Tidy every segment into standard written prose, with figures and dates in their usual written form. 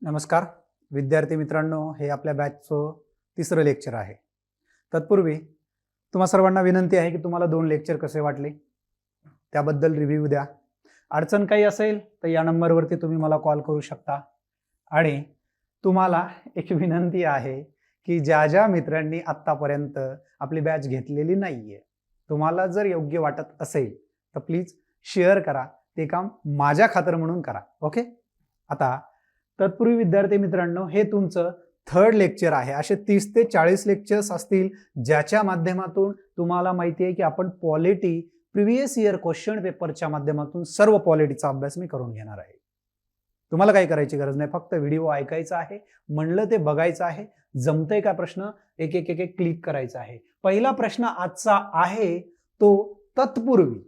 नमस्कार विद्यार्थी मित्रांनो, हे आपल्या बॅचचं तिसरं लेक्चर आहे. तत्पूर्वी तुम्हा सर्वांना विनंती आहे की तुम्हाला 2 लेक्चर कसे वाटले त्याबद्दल रिव्ह्यू द्या. अडचण काही असेल तर या नंबरवरती तुम्ही मला कॉल करू शकता. आणि तुम्हाला एक विनंती आहे की ज्या मित्रांनी आत्तापर्यंत आपली बॅच घेतलेली नाहीये, तुम्हाला जर योग्य वाटत असेल तर प्लीज शेअर करा. ते काम माझ्या खातर म्हणून करा. ओके. आता तत्पूर्वी विद्यार्थी मित्रांनो, हे तुमचं 3rd लेक्चर आहे. असे 30 ते 40 लेक्चर्स असतील ज्याच्या माध्यमातून तुम्हाला माहिती आहे की आपण पॉलिटी प्रिव्हियस इयर क्वेश्चन पेपरच्या माध्यमातून सर्व पॉलिटीचा अभ्यास मी करून घेणार आहे. तुम्हाला काही करायची गरज नाही, फक्त व्हिडिओ ऐकायचा आहे, म्हणलं ते बघायचं आहे, जमतंय का प्रश्न एक एक एक एक क्लिक करायचा आहे. पहिला प्रश्न आजचा आहे तो तत्पूर्वी.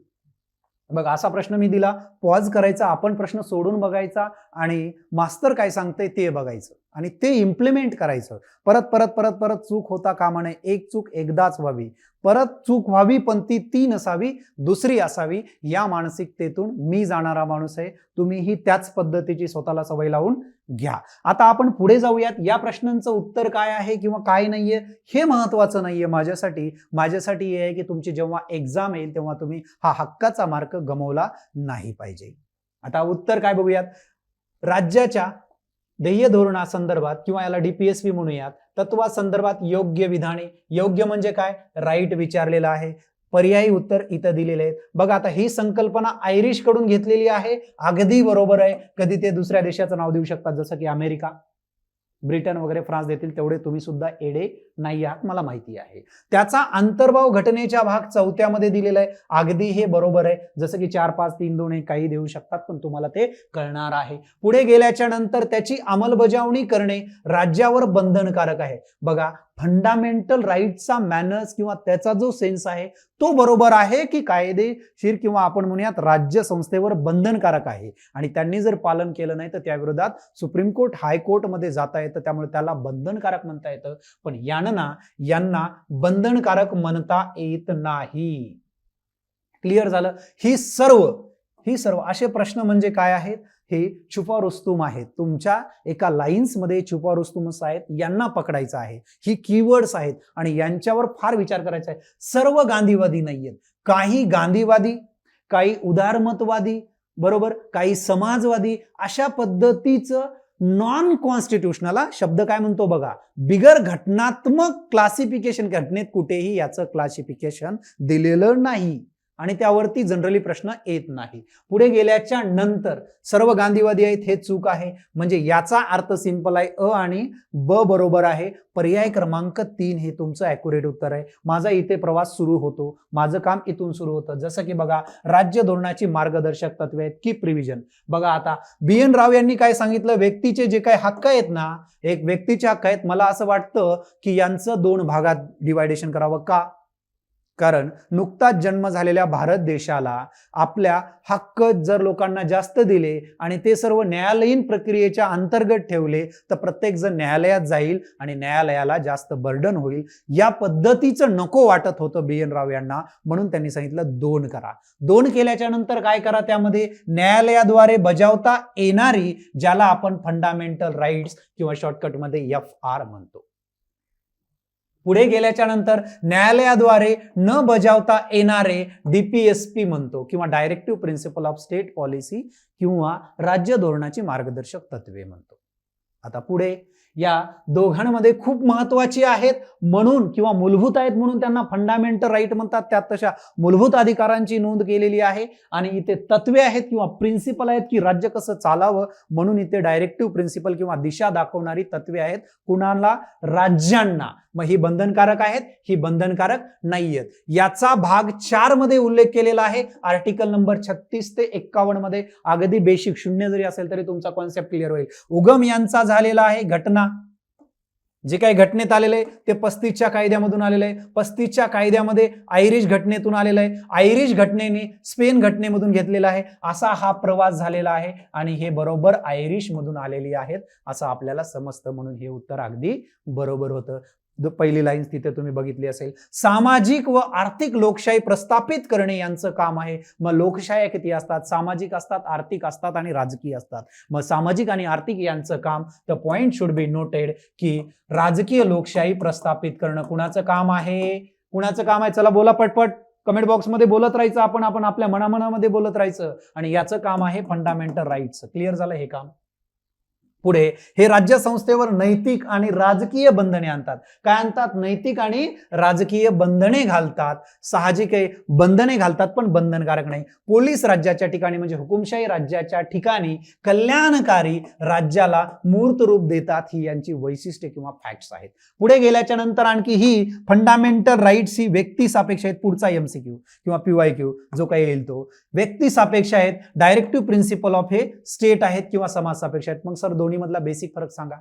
बघा, असा प्रश्न मी दिला, पॉज करायचा, आपण प्रश्न सोडून बघायचा आणि मास्तर काय सांगतंय ते बघायचं आणि ते इम्प्लिमेंट करायचं. परत परत परत परत चूक होता कामा नये. एक चूक एकदाच व्हावी, परत चूक व्हावी पण ती नसावी, दुसरी असावी. या मानसिकतेतून मी जाणारा माणूस आहे. तुम्हीही त्याच पद्धतीची स्वतःला सवय लावून घ्या. आता आपण पुढे जाऊयात. या प्रश्नांचं उत्तर काय आहे किंवा काय नाहीये हे महत्वाचं नाहीये माझ्यासाठी हे आहे की तुमची जेव्हा एक्झाम येईल तेव्हा तुम्ही हा हक्काचा मार्क गमावला नाही पाहिजे. आता उत्तर काय बघूयात. राज्याच्या ध्येय धोरणासंदर्भात किंवा याला DPSP म्हणूयात, तत्वासंदर्भात योग्य विधाने. योग्य म्हणजे काय, राईट विचारलेलं आहे. पर्यायी उत्तर इथं दिलेले आहेत. बघा, आता ही संकल्पना आयरिश कडून घेतलेली आहे, अगदी बरोबर आहे. कधी ते दुसऱ्या देशाचं नाव देऊ शकतात, जसं की अमेरिका, ब्रिटन वगैरे, फ्रान्स देतील, तेवढे तुम्ही सुद्धा एडे नाही आहात, मला माहिती आहे. त्याचा अंतर्भाव घटनेच्या भाग 4 मध्ये दिलेला आहे, अगदी हे बरोबर आहे. जसं की 4, 5, 3, 2 हे काही देऊ शकतात, पण तुम्हाला ते कळणार आहे. पुढे गेल्याच्या नंतर त्याची अंमलबजावणी करणे राज्यावर बंधनकारक आहे. बघा, फंडामेंटल राईटचा मॅनर्स किंवा त्याचा जो सेन्स आहे तो बरोबर आहे की कायदेशीर किंवा आपण म्हणूयात राज्य संस्थेवर बंधनकारक आहे आणि त्यांनी जर पालन केलं नाही तर त्या विरोधात सुप्रीम कोर्ट, हायकोर्ट मध्ये जाता येतं, त्यामुळे त्याला बंधनकारक म्हणता येतं. पण यांना बंधनकारक म्हणता येत नाही. क्लिअर झालं. ही सर्व असे प्रश्न म्हणजे काय आहेत, हे छुपा रुस्तुम आहेत. तुमच्या एका लाईन्स मध्ये छुपा रुस्तुमस आहेत, यांना पकडायचं आहे. ही कीवर्ड्स आहेत आणि यांच्यावर फार विचार करायचा आहे. सर्व गांधीवादी नाहीयेत, काही गांधीवादी, काही उदारमतवादी, बरोबर, काही समाजवादी, अशा पद्धतीचं नॉन कॉन्स्टिट्यूशनल, शब्द काय म्हणतो बघा, बिगर घटनात्मक क्लासिफिकेशन. घटनेत कुठेही याचं क्लासिफिकेशन दिलेलं नाही आणि त्यावरती जनरली प्रश्न येत नाही. पुढे गेल्याच्या नंतर सर्व गांधीवादी आहेत हे चूक आहे, म्हणजे याचा अर्थ सिंपल आहे, अ आणि ब बरोबर आहे. पर्याय क्रमांक 3 हे तुमचं ॲक्युरेट उत्तर आहे. माझा इथे प्रवास सुरू होतो, माझं काम इथून सुरू होतं. जसं की बघा, राज्य धोरणाची मार्गदर्शक तत्वे आहेत की प्रिव्हिजन. बघा, आता BN राव यांनी काय सांगितलं, व्यक्तीचे जे काही हक्क आहेत ना, एक व्यक्तीचे हक्क आहेत, मला असं वाटतं की यांचं 2 भागात डिवायडेशन करावं. का? कारण नुकताच जन्म झालेल्या भारत देशाला आपल्या हक्क जर लोकांना जास्त दिले आणि ते सर्व न्यायालयीन प्रक्रियेच्या अंतर्गत ठेवले तर प्रत्येक जण न्यायालयात जाईल आणि न्यायालयाला जास्त बर्डन होईल. या पद्धतीचं नको वाटत होतं BN राव यांना, म्हणून त्यांनी सांगितलं 2 करा. 2 केल्याच्या नंतर काय करा, त्यामध्ये न्यायालयाद्वारे बजावता येणारी, ज्याला आपण फंडामेंटल राईट्स किंवा शॉर्टकटमध्ये FR म्हणतो. पुढे गेल्याच्या नंतर न्यायालयाद्वारे न बजावता येणारे DPSP म्हणतो किंवा directive principle of state policy किंवा राज्य धोरणाची मार्गदर्शक तत्वे म्हणतो. आता पुढे या दोघांमध्ये खूप महत्वाची आहेत म्हणून किंवा मूलभूत आहेत म्हणून त्यांना फंडामेंटल राईट म्हणतात. त्यात तशा मूलभूत अधिकारांची नोंद केलेली आहे आणि इथे तत्वे आहेत किंवा प्रिन्सिपल आहेत की राज्य कसं चालावं, म्हणून इथे डायरेक्टिव्ह प्रिन्सिपल किंवा दिशा दाखवणारी तत्वे आहेत. कुणाला? राज्यांना. मग ही बंधनकारक आहेत, ही बंधनकारक नाहीयेत. याचा भाग 4 मध्ये उल्लेख केलेला आहे, आर्टिकल नंबर 36 ते 51 मध्ये. अगदी बेसिक, 0 जरी असेल तरी तुमचा कॉन्सेप्ट क्लिअर होईल. उगम यांचा झालेला आहे. घटना, जे काही घटनेत आलेलं आहे ते 35च्या कायद्यामधून आलेलं आहे. 35च्या कायद्यामध्ये आयरिश घटनेतून आलेलं आहे. आयरिश घटनेने स्पेन घटनेमधून घेतलेला आहे. असा हा प्रवास झालेला आहे आणि हे बरोबर आयरिश मधून आलेली आहेत असं आपल्याला समजतं, म्हणून हे उत्तर अगदी बरोबर होतं. पहिली लाईन तिथे तुम्ही बघितली असेल. सामाजिक व आर्थिक लोकशाही प्रस्थापित करणे यांचं काम आहे. मग लोकशाही किती असतात? सामाजिक असतात, आर्थिक असतात आणि राजकीय असतात. मग सामाजिक आणि आर्थिक यांचं काम, the point should be noted की राजकीय लोकशाही प्रस्थापित करणं कुणाचं काम आहे? कुणाचं काम आहे? चला बोला पटपट, कमेंट बॉक्समध्ये बोलत राहायचं, आपण आपल्या मनामध्ये बोलत राहायचं. आणि याचं काम आहे फंडामेंटल राईट्स. क्लिअर झालं हे काम? पुढे हे राज्य संस्थेवर नैतिक आणि राजकीय बंधने आणतात. काय आणतात? नैतिक आणि राजकीय बंधने घालतात. साहजिक आहे, बंधने घालतात पण बंधनकारक नाही. पोलीस राज्याच्या ठिकाणी म्हणजे हुकुमशाही राज्याच्या ठिकाणी कल्याणकारी राज्याला मूर्त रूप देतात. ही यांची वैशिष्ट्ये किंवा फॅक्ट्स आहेत. पुढे गेल्याच्या नंतर आणखी ही फंडामेंटल राईट्स ही व्यक्ती सापेक्ष आहेत. पुढचा एमसीक्यू किंवा PYQ जो काही येईल तो व्यक्ती सापेक्ष आहेत. डायरेक्टिव्ह प्रिन्सिपल ऑफ हे स्टेट आहेत किंवा समाज सापेक्ष आहेत. मग सर दोन्ही मधला बेसिक फरक सांगा.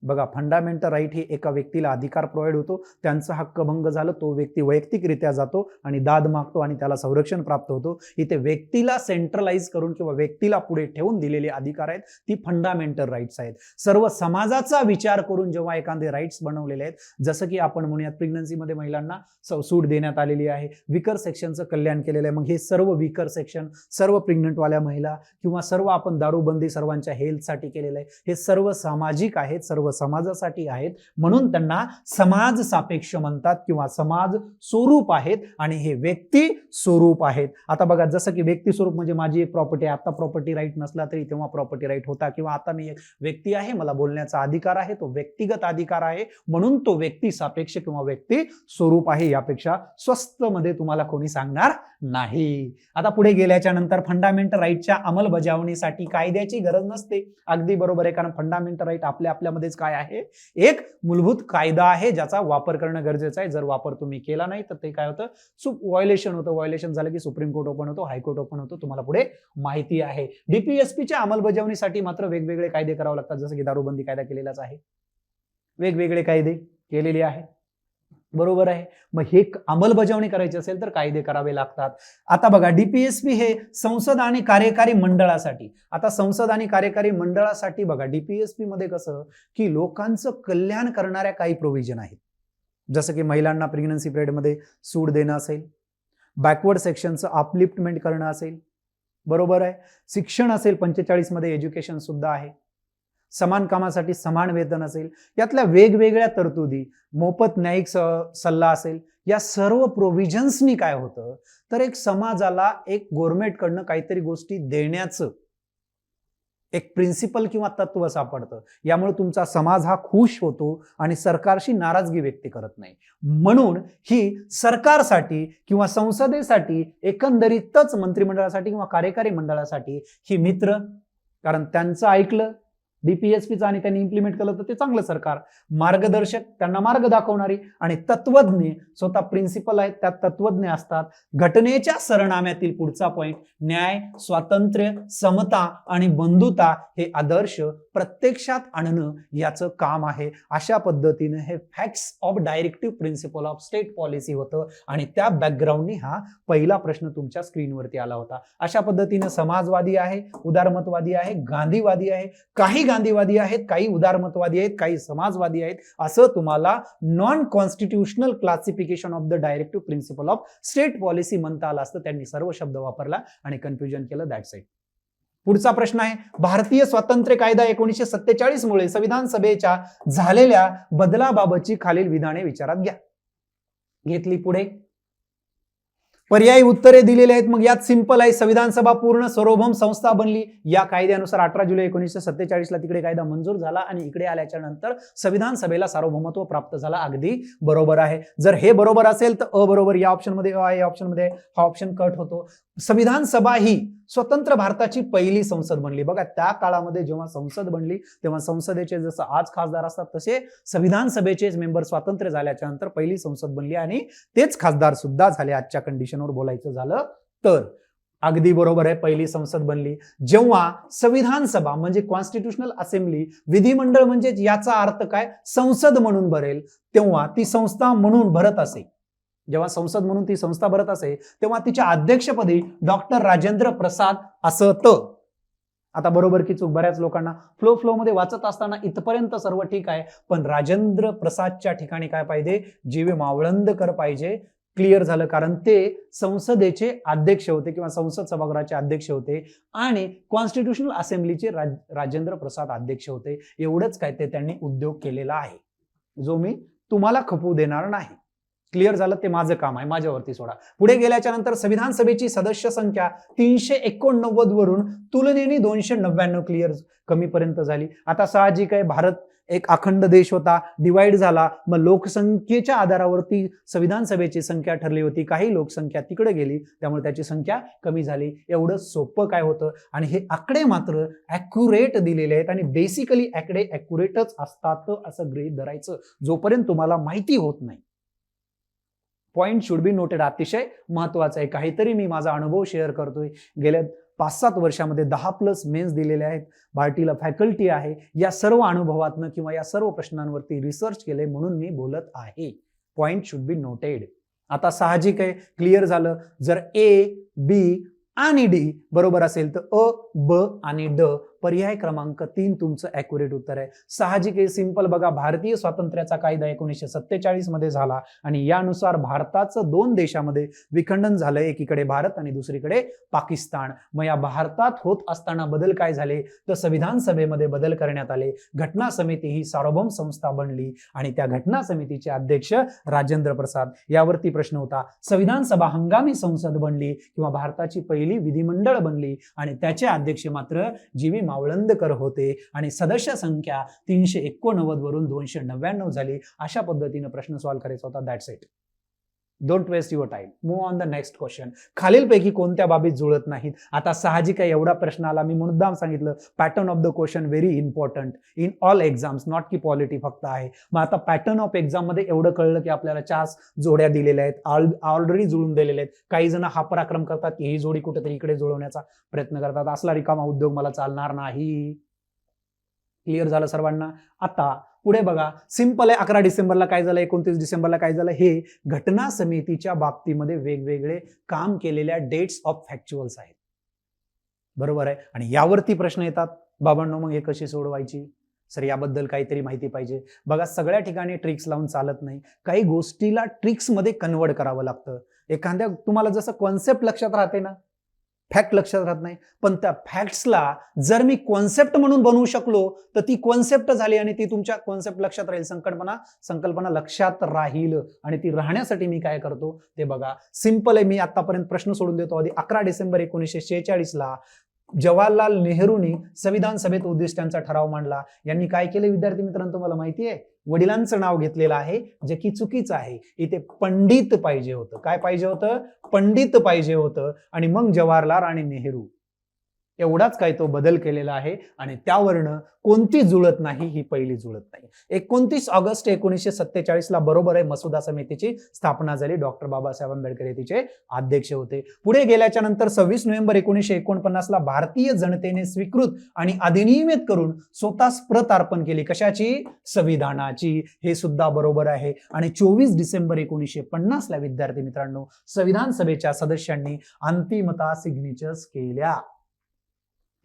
बघा, फंडामेंटल राईट ही एका व्यक्तीला अधिकार प्रोव्हाइड होतो, त्यांचा हक्क भंग झाला, तो व्यक्ती वैयक्तिकरित्या जातो आणि दाद मागतो आणि त्याला संरक्षण प्राप्त होतो. इथे व्यक्तीला सेंट्रलाइज करून किंवा व्यक्तीला पुढे ठेवून दिलेले अधिकार आहेत, ती फंडामेंटल राईट्स आहेत. सर्व समाजाचा विचार करून जेव्हा एखादे राईट्स बनवलेले आहेत, जसं की आपण म्हणूयात प्रेग्नन्सीमध्ये महिलांना सूट देण्यात आलेली आहे, विकर सेक्शनचं कल्याण केलेलं आहे. मग हे सर्व विकर सेक्शन, सर्व प्रेग्नंटवाल्या महिला किंवा सर्व आपण दारूबंदी सर्वांच्या हेल्थसाठी केलेलं आहे, हे सर्व सामाजिक आहेत, सर्व समाजासाठी आहेत. म्हणून त्यांना समाज सापेक्ष म्हणतात किंवा समाज स्वरूप आहेत आणि हे व्यक्ती स्वरूप आहेत. आता बघा, जसं की व्यक्ती स्वरूप म्हणजे माझी एक प्रॉपर्टी आहे, आता प्रॉपर्टी राईट नसला तरी तेव्हा प्रॉपर्टी राईट होता, किंवा आता मी एक व्यक्ती आहे, मला बोलण्याचा अधिकार आहे, तो व्यक्तिगत अधिकार आहे, म्हणून तो व्यक्ती सापेक्ष किंवा व्यक्ती स्वरूप आहे. यापेक्षा स्वस्त मध्ये तुम्हाला कोणी सांगणार नाही. आता पुढे गेल्याच्या नंतर फंडामेंटल राईटच्या अंमलबजावणीसाठी कायद्याची गरज नसते. अगदी बरोबर आहे, कारण फंडामेंटल राईट आपल्यामध्येच काय आहे? एक मूलभूत कायदा आहे ज्याचा वापर करणं गरजेचं आहे. जर वापर तुम्ही केला नाही तर ते काय होतं? व्हायोलेशन होतं. व्हायोलेशन झालं की सुप्रीम कोर्ट ओपन होतो, हायकोर्ट ओपन होतो, तुम्हाला पुढे माहिती आहे. DPSPच्या अंमलबजावणीसाठी मात्र वेगवेगळे कायदे करावे लागतात, जसं की दारूबंदी कायदा केलेलाच आहे, वेगवेगळे कायदे केलेले आहे. बरोबर आहे. मग हे अंमलबजावणी करायची असेल तर कायदे करावे लागतात. आता बघा, DPSP हे संसद आणि कार्यकारी मंडळासाठी, आता संसद आणि कार्यकारी मंडळासाठी बघा DPSP मध्ये कसं की लोकांचं कल्याण करणाऱ्या काही प्रोव्हिजन आहेत, जसं की महिलांना प्रेग्नन्सी पिरियडमध्ये सूट देणं असेल, बॅकवर्ड सेक्शनचं अपलिफ्टमेंट करणं असेल, बरोबर आहे, शिक्षण असेल, 45 मध्ये एज्युकेशन सुद्धा आहे, समान कामासाठी समान वेतन असेल, यातल्या वेगवेगळ्या तरतुदी, मोफत न्यायिक सल्ला असेल, या सर्व प्रोव्हिजन्सनी काय होतं तर एक समाजाला एक गव्हर्नमेंटकडनं काहीतरी गोष्टी देण्याचं एक प्रिन्सिपल किंवा तत्व सापडतं. यामुळे तुमचा समाज हा खुश होतो आणि सरकारशी नाराजगी व्यक्त करत नाही. म्हणून ही सरकारसाठी किंवा संसदेसाठी, एकंदरीतच मंत्रिमंडळासाठी किंवा कार्यकारी मंडळासाठी ही मित्र, कारण त्यांचं ऐकलं DPSPचं आणि त्यांनी इम्प्लिमेंट केलं तर ते चांगलं सरकार, मार्गदर्शक, त्यांना मार्ग दाखवणारी, आणि तत्वज्ञ, स्वतः प्रिन्सिपल आहेत, त्यात तत्वज्ञ असतात. घटनेच्या सरनाम्यातील पुढचा पॉइंट, न्याय, स्वातंत्र्य, समता आणि बंधुता हे आदर्श प्रत्यक्षात आणणं याचं काम आहे. अशा पद्धतीने हे facts of directive principle of state policy होतं आणि त्या बॅकग्राऊंडनी हा पहिला प्रश्न तुमच्या स्क्रीनवरती आला होता. अशा पद्धतीने समाजवादी आहे, उदारमतवादी आहे, गांधीवादी आहे, काही गांधीवादी आहेत, काही उदारमतवादी आहेत, काही समाजवादी आहेत, असं तुम्हाला non constitutional classification of the directive principle of state policy म्हणता आलं असतं. त्यांनी सर्व शब्द वापरला आणि कन्फ्युजन केलं. That's it. पुढचा प्रश्न आहे, भारतीय स्वातंत्र्य कायदा 1947 मुळे संविधान सभेच्या झालेल्या बदलाबाबतची खालील विधाने विचारात घ्या. घेतली. पुढे पर्यायी उत्तरे दिलेली आहेत. मग यात सिंपल आहे, संविधान सभा पूर्ण सार्वभौम संस्था बनली. या कायद्यानुसार 18 जुलै 1947 ला तिकडे कायदा मंजूर झाला आणि इकडे आल्याच्या नंतर संविधान सभेला सार्वभौमत्व प्राप्त झाला. अगदी बरोबर आहे. जर हे बरोबर असेल तर अबरोबर, या ऑप्शन मध्ये अ आहे, या ऑप्शन मध्ये हा ऑप्शन कट होतो. संविधान सभा ही स्वतंत्र भारताची पहिली संसद बनली. बघा, त्या काळामध्ये जेव्हा संसद बनली तेव्हा संसदेचे जसं आज खासदार असतात तसे संविधान सभेचे मेंबर स्वातंत्र्य झाल्याच्या नंतर पहिली संसद बनली आणि तेच खासदार सुद्धा झाले. आजच्या कंडिशनवर बोलायचं झालं तर अगदी बरोबर आहे, पहिली संसद बनली. जेव्हा संविधान सभा म्हणजे कॉन्स्टिट्यूशनल असेंब्ली, विधिमंडळ म्हणजे याचा अर्थ काय, संसद म्हणून भरेल, तेव्हा ती संस्था म्हणून भरत असे. जेव्हा संसद म्हणून ती संस्था भरत असे तेव्हा तिच्या अध्यक्षपदी डॉक्टर राजेंद्र प्रसाद असत. आता बरोबर की चूक बऱ्याच लोकांना फ्लो मध्ये वाचत असताना इथपर्यंत सर्व ठीक आहे, पण राजेंद्र प्रसादच्या ठिकाणी काय पाहिजे, जीवे मावळंदकर पाहिजे. क्लिअर झालं, कारण ते संसदेचे अध्यक्ष होते किंवा संसद सभागृहाचे अध्यक्ष होते आणि कॉन्स्टिट्यूशनल असेंब्लीचे राजेंद्र प्रसाद अध्यक्ष होते. एवढंच काय ते त्यांनी उद्योग केलेला आहे, जो मी तुम्हाला खपवू देणार नाही. क्लिअर झालं, ते माझं काम आहे, माझ्यावरती सोडा. पुढे गेल्याच्या नंतर संविधान सभेची सदस्य संख्या 389 वरून तुलनेने 299 क्लिअर कमीपर्यंत झाली. आता साहजिक आहे, भारत एक अखंड देश होता, डिवाइड झाला, मग लोकसंख्येच्या आधारावरती संविधान सभेची संख्या ठरली होती. काही लोकसंख्या तिकडे गेली, त्यामुळे त्याची संख्या कमी झाली. एवढं सोपं काय होतं. आणि हे आकडे मात्र ॲक्युरेट दिलेले आहेत आणि बेसिकली आकडे ॲक्युरेटच असतात असं गृहीत धरायचं जोपर्यंत तुम्हाला माहिती होत नाही. पॉइंट शुड बी नोटेड, अतिशय महत्वाचं आहे. काहीतरी मी माझा अनुभव शेअर करतोय. गेल्या 5-7 वर्षामध्ये 10+ मेन्स दिलेले आहेत, भारतीला फॅकल्टी आहे. या सर्व अनुभवातनं किंवा या सर्व प्रश्नांवरती रिसर्च केले म्हणून मी बोलत आहे. Point should be noted. आता साहजिक आहे, क्लिअर झालं, जर ए, बी आणि डी बरोबर असेल तर अ, ब आणि ड पर्याय क्रमांक 3 तुमचं ॲक्युरेट उत्तर आहे. साहजिक आहे, सिंपल बघा, भारतीय स्वातंत्र्याचा कायदा 1947 मध्ये झाला आणि यानुसार भारताचं 2 देशामध्ये विखंडन झालं, एकीकडे भारत आणि दुसरीकडे पाकिस्तान. मग या भारतात होत असताना बदल काय झाले तर संविधान सभेमध्ये बदल करण्यात आले. घटना समिती ही सार्वभौम संस्था बनली आणि त्या घटना समितीचे अध्यक्ष राजेंद्र प्रसाद. यावरती प्रश्न होता, संविधान सभा हंगामी संसद बनली किंवा भारताची पहिली विधिमंडळ बनली आणि त्याचे अध्यक्ष मात्र जीवी मावळंदकर होते आणि सदस्य संख्या 389 वरून 299 झाली. अशा पद्धतीने प्रश्न सॉल्व्ह करायचा होता. That's it. Don't waste your time. Move on the next question. खालीलपैकी कोणत्या बाबीत जुळत नाहीत. आता साहजिक आहे, एवढा प्रश्न आला, मी मुद्दाम सांगितलं pattern of the question very important in all exams, not की पॉलिटी फक्त आहे. मग आता पॅटर्न ऑफ एक्झाम मध्ये एवढं कळलं की आपल्याला 4 जोड्या दिलेल्या आहेत, ऑलरेडी जुळून दिलेल्या आहेत. काही जण हा पराक्रम करतात की ही जोडी कुठेतरी इकडे जुळवण्याचा प्रयत्न करतात. असला रिकामा उद्योग मला चालणार नाही. क्लिअर झालं सर्वांना. आता पुढे बघा, सिंपल आहे. 11 डिसेंबरला काय झालं, 29 डिसेंबरला काय झालं, हे घटना समितीच्या बाबतीमध्ये वेगवेगळे काम केलेल्या डेट्स ऑफ फॅक्च्युअल्स आहेत. बरोबर आहे. आणि यावरती प्रश्न येतात, बाबांनो मग हे कशी सोडवायची सर, याबद्दल काहीतरी माहिती पाहिजे. बघा, सगळ्या ठिकाणी ट्रिक्स लावून चालत नाही, काही गोष्टीला ट्रिक्स मध्ये कन्वर्ट करावं लागतं. एखाद्या तुम्हाला जसं कॉन्सेप्ट लक्षात राहते ना, फॅक्ट लक्षात राहत नाही, पण त्या फॅक्ट्सला जर मी कॉन्सेप्ट म्हणून बनवू शकलो तर ती कॉन्सेप्ट झाली आणि ती तुमच्या कॉन्सेप्ट लक्षात राहील, संकल्पना लक्षात राहील. आणि ती राहण्यासाठी मी काय करतो ते बघा, सिंपल आहे. मी आतापर्यंत प्रश्न सोडून देतो. आधी 11 डिसेंबर 1946ला जवाहरलाल नेहरूंनी संविधान सभेत उद्दिष्टांचा ठराव मांडला. यांनी काय केले विद्यार्थी मित्रांनो, तुम्हाला माहिती आहे, वडिलांचं नाव घेतलेलं आहे, जे की चुकीचं आहे. इथे पंडित पाहिजे होतं. काय पाहिजे होतं? पंडित पाहिजे होतं. आणि मग जवाहरलाल आणि नेहरू एवढाच काय तो बदल केलेला आहे आणि त्यावरनं कोणती जुळत नाही, ही पहिली जुळत नाही. 29 ऑगस्ट 1947ला बरोबर आहे, मसुदा समितीची स्थापना झाली. डॉक्टर बाबासाहेब आंबेडकर हे तिचे अध्यक्ष होते. पुढे गेल्याच्या नंतर 26 नोव्हेंबर 1949ला भारतीय जनतेने स्वीकृत आणि अधिनियमित करून स्वतःच प्रत अर्पण केली. कशाची? संविधानाची. हे सुद्धा बरोबर आहे. आणि 24 डिसेंबर 1950ला विद्यार्थी मित्रांनो, संविधान सभेच्या सदस्यांनी अंतिमता सिग्नेचर्स केल्या.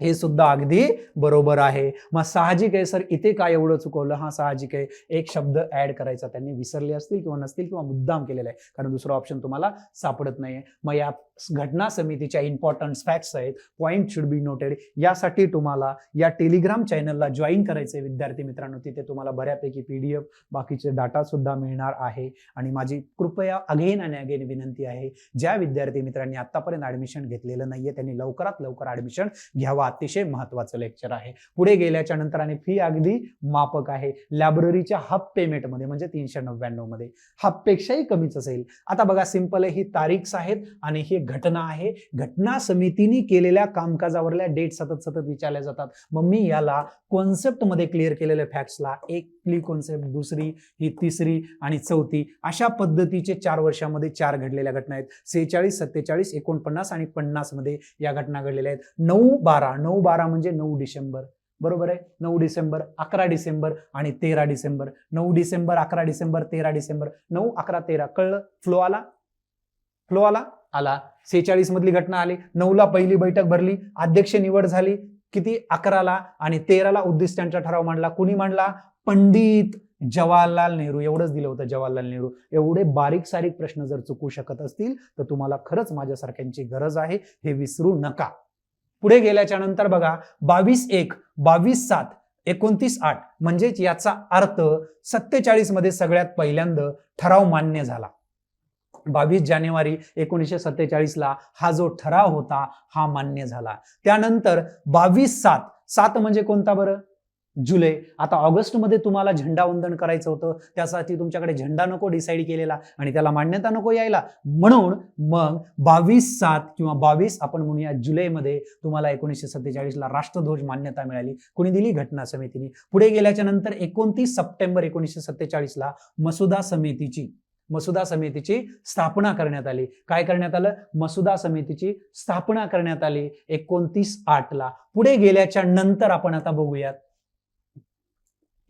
हे सुद्धा अगदी बरोबर आहे. मग साहजिक आहे, सर इथे काय एवढं चुकवलं? हा साहजिक आहे, एक शब्द ऍड करायचा. त्यांनी विसरले असतील किंवा नसतील किंवा मुद्दाम केलेला आहे, कारण दुसरा ऑप्शन तुम्हाला सापडत नाहीये. मग या घटना समितीच्या इम्पॉर्टंट फॅक्ट्स आहेत, पॉइंट शुड बी नोटेड. यासाठी तुम्हाला या टेलिग्राम चॅनलला जॉईन करायचंय विद्यार्थी मित्रांनो. तिथे तुम्हाला बऱ्यापैकी PDF बाकीचे डाटा सुद्धा मिळणार आहे. आणि माझी कृपया अगेन आणि अगेन विनंती आहे, ज्या विद्यार्थी मित्रांनी आतापर्यंत ऍडमिशन घेतलेलं नाहीये त्यांनी लवकरात लवकर ऍडमिशन घ्यावा. अतिशय महत्वाचं लेक्चर आहे. पुढे गेल्याच्या नंतर आणि फी अगदी माफक आहे. लायब्ररीच्या हाफ पेमेंट मध्ये म्हणजे 399 मध्ये हाफ पेक्षाही कमीच असेल. आता बघा, सिंपल आहे, ही तारीख आहेत आणि ही घटना आहे. घटना समितीने केलेल्या कामकाजावरल्या डेट सतत विचारल्या जातात. मग मी याला कॉन्सेप्ट मध्ये क्लिअर केलेल्या फॅक्ट्सला एक प्ली कॉन्सेप्ट, दुसरी, ही तिसरी आणि चौथी, अशा पद्धतीचे 4 वर्षामध्ये 4 घडलेल्या घटना आहेत. 46, 47, 49 आणि 50 मध्ये या घटना घडलेल्या आहेत. 9/12 म्हणजे 9 डिसेंबर. बरोबर आहे. 9 डिसेंबर, 11 डिसेंबर आणि 13 डिसेंबर. 9 डिसेंबर, 11 डिसेंबर, 13 डिसेंबर. 9, 11, 13. कळलं? फ्लो आला. 46 मधली घटना आली. 9ला पहिली बैठक भरली, अध्यक्ष निवड झाली. किती 11ला आणि 13ला उद्दिष्टांचा ठराव मांडला. कुणी मांडला? पंडित जवाहरलाल नेहरू. एवढंच दिलं होतं, जवाहरलाल नेहरू. एवढे बारीक सारीक प्रश्न जर चुकू शकत असतील तर तुम्हाला खरंच माझ्यासारख्यांची गरज आहे, हे विसरू नका. पुढे गेल्याच्या नंतर बघा 22/1, 22/7, 29/8 म्हणजेच याचा अर्थ 47 मध्ये सगळ्यात पहिल्यांदा ठराव मान्य झाला. 22 जानेवारी 1947 ला हा जो ठराव होता हा मान्य झाला. त्यानंतर 22/7, 7 म्हणजे कोणता बरं? जुलै. आता ऑगस्टमध्ये तुम्हाला झेंडावंदन करायचं होतं, त्यासाठी तुमच्याकडे झेंडा नको डिसाईड केलेला आणि त्याला मान्यता नको यायला, म्हणून मग 22/7 किंवा 22 आपण म्हणूया जुलैमध्ये तुम्हाला 1947 ला राष्ट्रध्वज मान्यता मिळाली. कोणी दिली? घटना समितीने. पुढे गेल्याच्या नंतर 29 सप्टेंबर 1947 ला मसुदा समितीची स्थापना करण्यात आली. काय करण्यात आलं? मसुदा समितीची स्थापना करण्यात आली 29/8 ला. पुढे गेल्याच्या नंतर आपण आता बघूयात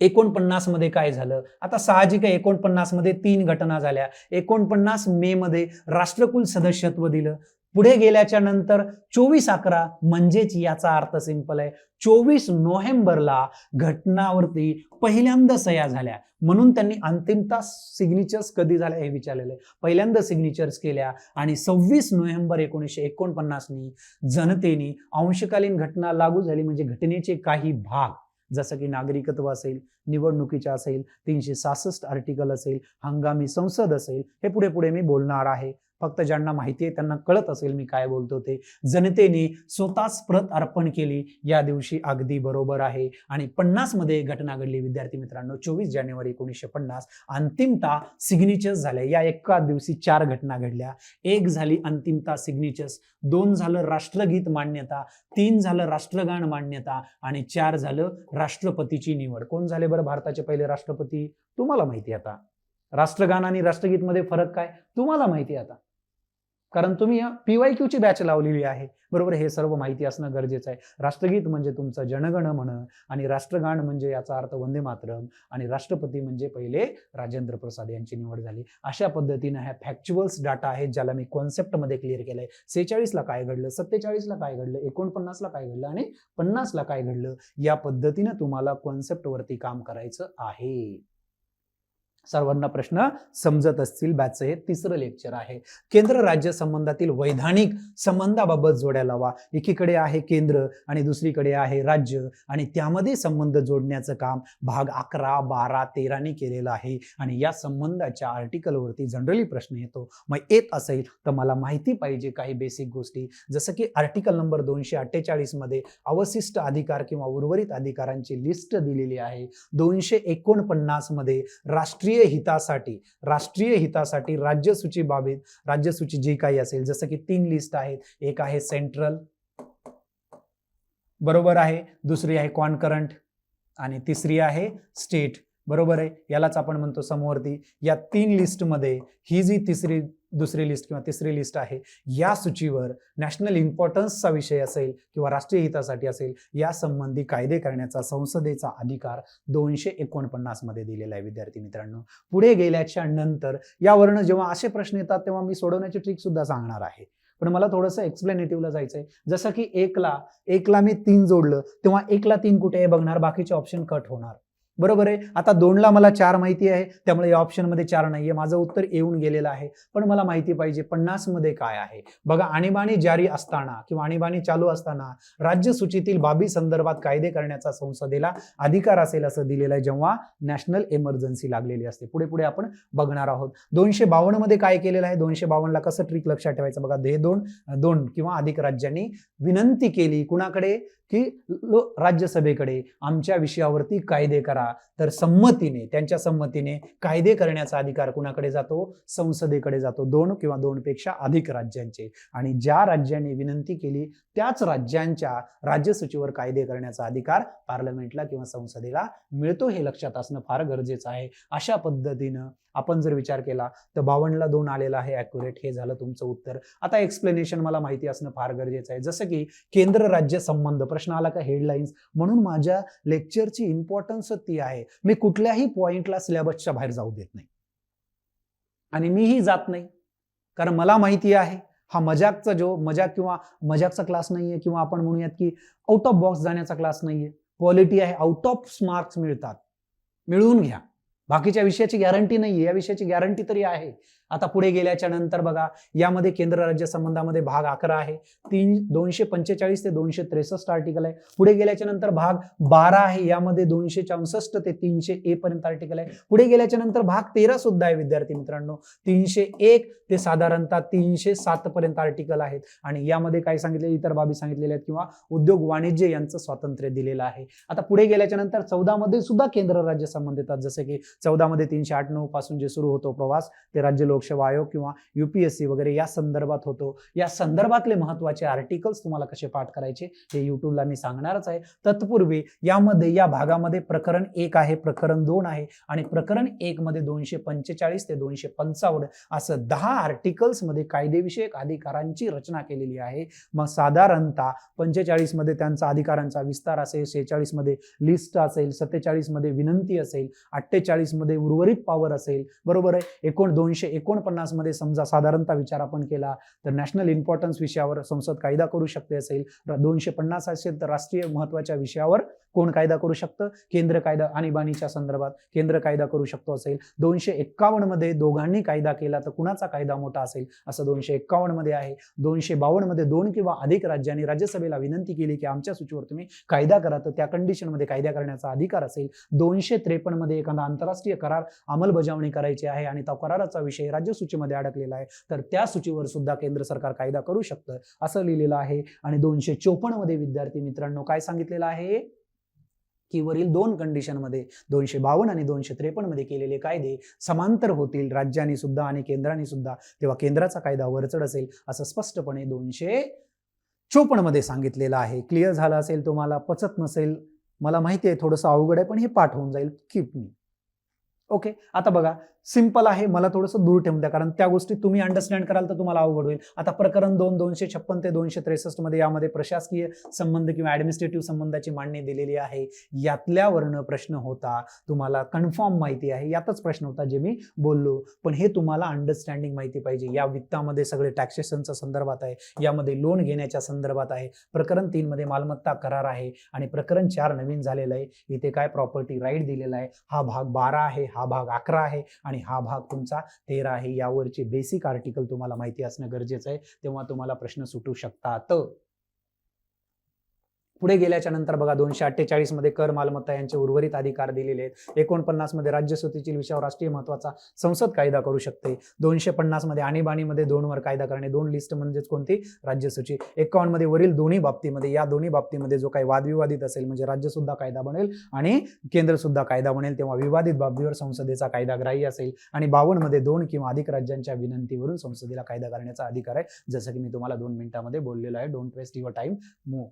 49 मध्ये काय झालं. आता साहजिक आहे 49 मध्ये 3 घटना झाल्या. 49 मे मध्ये राष्ट्रकुल सदस्यत्व दिलं. पुढे गेल्याच्या नंतर 24/11 म्हणजेच याचा अर्थ सिंपल आहे, 24 नोव्हेंबरला घटनावरती पहिल्यांदा सह्या झाल्या. म्हणून त्यांनी अंतिमता सिग्नेचर्स कधी झाल्या हे विचारलेलं आहे. पहिल्यांदा सिग्नेचर्स केल्या आणि 26 नोव्हेंबर 1949 जनतेने अंशकालीन घटना लागू झाली, म्हणजे घटनेचे काही भाग जसं की नागरिकत्व असेल, निवडणुकीच्या असेल, 366 आर्टिकल असेल, हंगामी संसद असेल, हे पुढे पुढे मी बोलणार आहे. फक्त ज्यांना माहिती आहे त्यांना कळत असेल मी काय बोलतो ते. जनतेने स्वतःच प्रत अर्पण केली या दिवशी, अगदी बरोबर आहे. आणि 50 मध्ये घटना घडली विद्यार्थी मित्रांनो, 24 जानेवारी 1950 अंतिमता सिग्नेचर्स झाल्या. या एका दिवशी 4 घटना घडल्या. 1 झाली अंतिमता सिग्नेचर्स, 2 झालं राष्ट्रगीत मान्यता, 3 झालं राष्ट्रगान मान्यता आणि 4 झालं राष्ट्रपतीची निवड. कोण झाले बरं भारताचे पहिले राष्ट्रपती? तुम्हाला माहिती आता. राष्ट्रगान आणि राष्ट्रगीत मध्ये फरक काय तुम्हाला माहिती आता, कारण तुम्ही PYQ ची बॅच लावलेली आहे, बरोबर. हे सर्व माहिती असणं गरजेचं आहे. राष्ट्रगीत म्हणजे तुमचं जनगण मन आणि राष्ट्रगान म्हणजे याचा अर्थ वंदे मातरम आणि राष्ट्रपती म्हणजे पहिले राजेंद्र प्रसाद यांची निवड झाली. अशा पद्धतीने ह्या फॅक्च्युअल्स डाटा आहेत ज्याला मी कॉन्सेप्ट मध्ये क्लिअर केलंय. 46 ला काय घडलं, 47 ला काय घडलं, 49 ला काय घडलं आणि 50 ला काय घडलं, या पद्धतीने तुम्हाला कॉन्सेप्ट वरती काम करायचं आहे. सर्वांना प्रश्न समजत असतील. बॅचचं हे 3रं लेक्चर आहे. केंद्र राज्य संबंधातील वैधानिक संबंधाबाबत जोड्या लावा. एकीकडे आहे केंद्र आणि दुसरीकडे आहे राज्य आणि त्यामध्ये संबंध जोडण्याचं काम भाग 11, 12, 13 ने केलेलं आहे. आणि या संबंधाच्या आर्टिकलवरती जनरली प्रश्न येतो. मग येत असेल तर मला माहिती पाहिजे काही बेसिक गोष्टी, जसं की आर्टिकल नंबर 248 मध्ये अवशिष्ट अधिकार किंवा उर्वरित अधिकारांची लिस्ट दिलेली आहे. 249 मध्ये राष्ट्रीय हितासाठी राज्यसूची जी काही असेल, जसं की 3 लिस्ट आहेत. एक आहे सेंट्रल, बरोबर आहे, दुसरी आहे कॉन्करंट आणि तिसरी आहे स्टेट, बरोबर आहे. यालाच आपण म्हणतो समवर्ती. या 3 लिस्ट मध्ये ही जी दुसरी लिस्ट किंवा तिसरी लिस्ट आहे, या सूचीवर नॅशनल इम्पॉर्टन्सचा विषय असेल किंवा राष्ट्रीय हितासाठी असेल, या संबंधी कायदे करण्याचा संसदेचा अधिकार 249 मध्ये दिलेला आहे विद्यार्थी मित्रांनो. पुढे गेल्याच्या नंतर यावरनं जेव्हा असे प्रश्न येतात तेव्हा मी सोडवण्याची ट्रिक सुद्धा सांगणार आहे, पण मला थोडंसं एक्सप्लेनेटिव्हला जायचंय. जसं की 1 ला मी 3 जोडलं तेव्हा 1 ला 3 कुठे आहे बघणार, बाकीचे ऑप्शन कट होणार, बरोबर आहे. आता 2 ला मला 4 माहिती आहे, त्यामुळे या ऑप्शन मध्ये 4 नाहीये, माझं उत्तर येऊन गेलेलं आहे. पण मला माहिती पाहिजे 50 मध्ये काय आहे. बघा, आणीबाणी जारी असताना किंवा आणीबाणी चालू असताना राज्य सूचीतील बाबी संदर्भात कायदे करण्याचा संसदेला अधिकार असेल असं दिलेलं आहे, जेव्हा नॅशनल इमर्जन्सी लागलेली असते. पुढे पुढे आपण बघणार आहोत. 252 मध्ये काय केलेलं आहे, 252 ला कसं ट्रिक लक्षात ठेवायचं बघा. हे दोन किंवा अधिक राज्यांनी विनंती केली कुणाकडे, की राज्यसभेकडे आमच्या विषयावरती कायदे करा, तर त्यांच्या संमतीने कायदे करण्याचा अधिकार कुणाकडे जातो, संसदेकडे जातो. 2 किंवा 2 पेक्षा अधिक राज्यांचे, आणि ज्या राज्यांनी विनंती केली त्याच राज्यांच्या राज्यसूचीवर कायदे करण्याचा अधिकार पार्लमेंटला किंवा संसदेला मिळतो, हे लक्षात असणं फार गरजेचं आहे. अशा पद्धतीनं आपण जर विचार केला तर 52 ला 2 आलेला आहे ॲक्युरेट. हे झालं तुमचं उत्तर. आता एक्सप्लेनेशन मला माहिती असणं फार गरजेचं आहे. जसं की केंद्र राज्य संबंध प्रश्न आला का, हेडलाईन्स, म्हणून माझ्या लेक्चरची इम्पॉर्टन्स ती आहे. मी कुठल्याही पॉइंटला सिलेबसच्या बाहेर जाऊ देत नाही आणि मीही जात नाही, कारण मला माहिती आहे हा मजाक किंवा मजाकचा क्लास नाहीये, किंवा आपण म्हणूयात की आउट ऑफ बॉक्स जाण्याचा क्लास नाहीये. पॉलिटी आहे, आउट ऑफ मार्क्स मिळतात, मिळवून घ्या. बाकीच्या विषयाची गॅरंटी नाहीये, या विषयाची गॅरंटी तरी आहे. आता पुढे गेल्याच्या नंतर बघा, यामध्ये केंद्र राज्य संबंधामध्ये भाग 11 आहे, 245 ते 263 आर्टिकल आहे. पुढे गेल्याच्या नंतर भाग 12 आहे, यामध्ये 264 ते 300A पर्यंत आर्टिकल आहे. पुढे गेल्याच्या नंतर भाग 13 सुद्धा आहे विद्यार्थी मित्रांनो, 301 ते साधारणतः 307 पर्यंत आर्टिकल आहेत. आणि यामध्ये काय सांगितले, इतर बाबी सांगितलेल्या आहेत, किंवा उद्योग वाणिज्य यांचं स्वातंत्र्य दिलेलं आहे. आता पुढे गेल्याच्या नंतर 14 मध्ये सुद्धा केंद्र राज्य संबंध येतात, जसे की 14 मध्ये 308-9 पासून जे सुरू होतो प्रवास, ते राज्य लोकसेवा आयोग किंवा UPSC वगैरे या संदर्भात होतो. या संदर्भातले महत्वाचे आर्टिकल्स तुम्हाला कसे पाठ करायचे हे युट्यूबला मी सांगणारच आहे. तत्पूर्वी यामध्ये, या भागामध्ये प्रकरण 1 आहे, प्रकरण 2 आहे, आणि प्रकरण 1 मध्ये 245 ते 255 असं 10 आर्टिकल्स मध्ये कायदेविषयक अधिकारांची रचना केलेली आहे. मग साधारणतः 45 मध्ये त्यांचा अधिकारांचा विस्तार असेल, 46 मध्ये लिस्ट असेल, 47 मध्ये विनंती असेल, 48 मध्ये उर्वरित पॉवर असेल, बरोबर आहे. 249 मध्ये समजा साधारणतः विचार आपण केला तर नॅशनल इम्पॉर्टन्स विषयावर संसद कायदा करू शकते असेल, 250 असेल तर राष्ट्रीय महत्वाच्या विषयावर कोण कायदा करू शकतं, केंद्र कायदा, आणीबाणीच्या संदर्भात केंद्र कायदा करू शकतो असेल. 251 मध्ये दोघांनी कायदा केला तर कुणाचा कायदा मोठा असेल, असं 251 मध्ये आहे. 252 मध्ये 2 किंवा अधिक राज्यांनी राज्यसभेला विनंती केली की आमच्या सूचीवर तुम्ही कायदा करा, तर त्या कंडिशन मध्ये कायदा करण्याचा अधिकार असेल. 253 मध्ये एखादा आंतरराष्ट्रीय करार अंमलबजावणी करायची आहे आणि त्या कराराचा विषय राज्य सूचीमध्ये अडकलेला आहे, तर त्या सूचीवर सुद्धा केंद्र सरकार कायदा करू शकतं, असं लिहिलेलं आहे. आणि 254 मध्ये विद्यार्थी मित्रांनो काय सांगितलेलं आहे की वरील 2 कंडिशन मध्ये 252 आणि 253 मध्ये केलेले कायदे समांतर होतील राज्यांनी सुद्धा आणि केंद्राने सुद्धा, तेव्हा केंद्राचा कायदा वरचढ असेल, असं स्पष्टपणे 254 मध्ये सांगितलेलं आहे. क्लिअर झालं असेल तुम्हाला? पचत नसेल मला माहिती आहे, थोडंसं अवघड आहे, पण हे पाठ होऊन जाईल. Keep me okay. आता बघा, सिंपल आहे, मला थोडंसं दूर ठेवून द्या, कारण त्या गोष्टी तुम्ही अंडरस्टँड कराल तर तुम्हाला अवघड होईल. आता प्रकरण 2 256 ते 263 मध्ये यामध्ये प्रशासकीय संबंध किंवा ऍडमिनिस्ट्रेटिव्ह संबंधाची मांडणी दिलेली आहे. यातल्या वर्ण प्रश्न होता, तुम्हाला कन्फर्म माहिती आहे, यातच प्रश्न होता जे मी बोललो, पण हे तुम्हाला अंडरस्टँडिंग माहिती पाहिजे. या वित्तामध्ये सगळे टॅक्सेशनच्या संदर्भात आहे, यामध्ये लोन घेण्याच्या संदर्भात आहे. प्रकरण 3 मध्ये मालमत्ता करार आहे, आणि प्रकरण 4 नवीन झालेलं आहे, इथे काय प्रॉपर्टी राईट दिलेला आहे. हा भाग 12 आहे, हा भाग 11 आहे, आणि हा भाग तुमचा 13 आहे. यावरचे बेसिक आर्टिकल तुम्हाला माहिती असणं गरजेचं आहे, तेव्हा तुम्हाला प्रश्न सुटू शकतात. पुढे गेल्याच्या नंतर बघा, 248 मध्ये कर, मालमत्ता यांचे उर्वरित अधिकार दिलेले आहेत. 49 मध्ये राज्यसूचीतील विषयावर राष्ट्रीय महत्वाचा संसद कायदा करू शकते. 250 मध्ये आणीबाणीमध्ये 2 वर कायदा करणे, 2 लिस्ट म्हणजेच कोणती, राज्यसूची. 51 मध्ये वरील दोन्ही बाबतीमध्ये, या दोन्ही बाबतीमध्ये जो काही वादविवादित असेल, म्हणजे राज्य सुद्धा कायदा बनेल आणि केंद्र सुद्धा कायदा बनेल, तेव्हा विवादित बाबीवर संसदेचा कायदा ग्राह्य असेल. आणि 52 मध्ये 2 किंवा अधिक राज्यांच्या विनंतीवरून संसदेला कायदा करण्याचा अधिकार आहे, जसं की मी तुम्हाला 2 मिनिटांमध्ये बोललेलो आहे. Don't waste your time, move.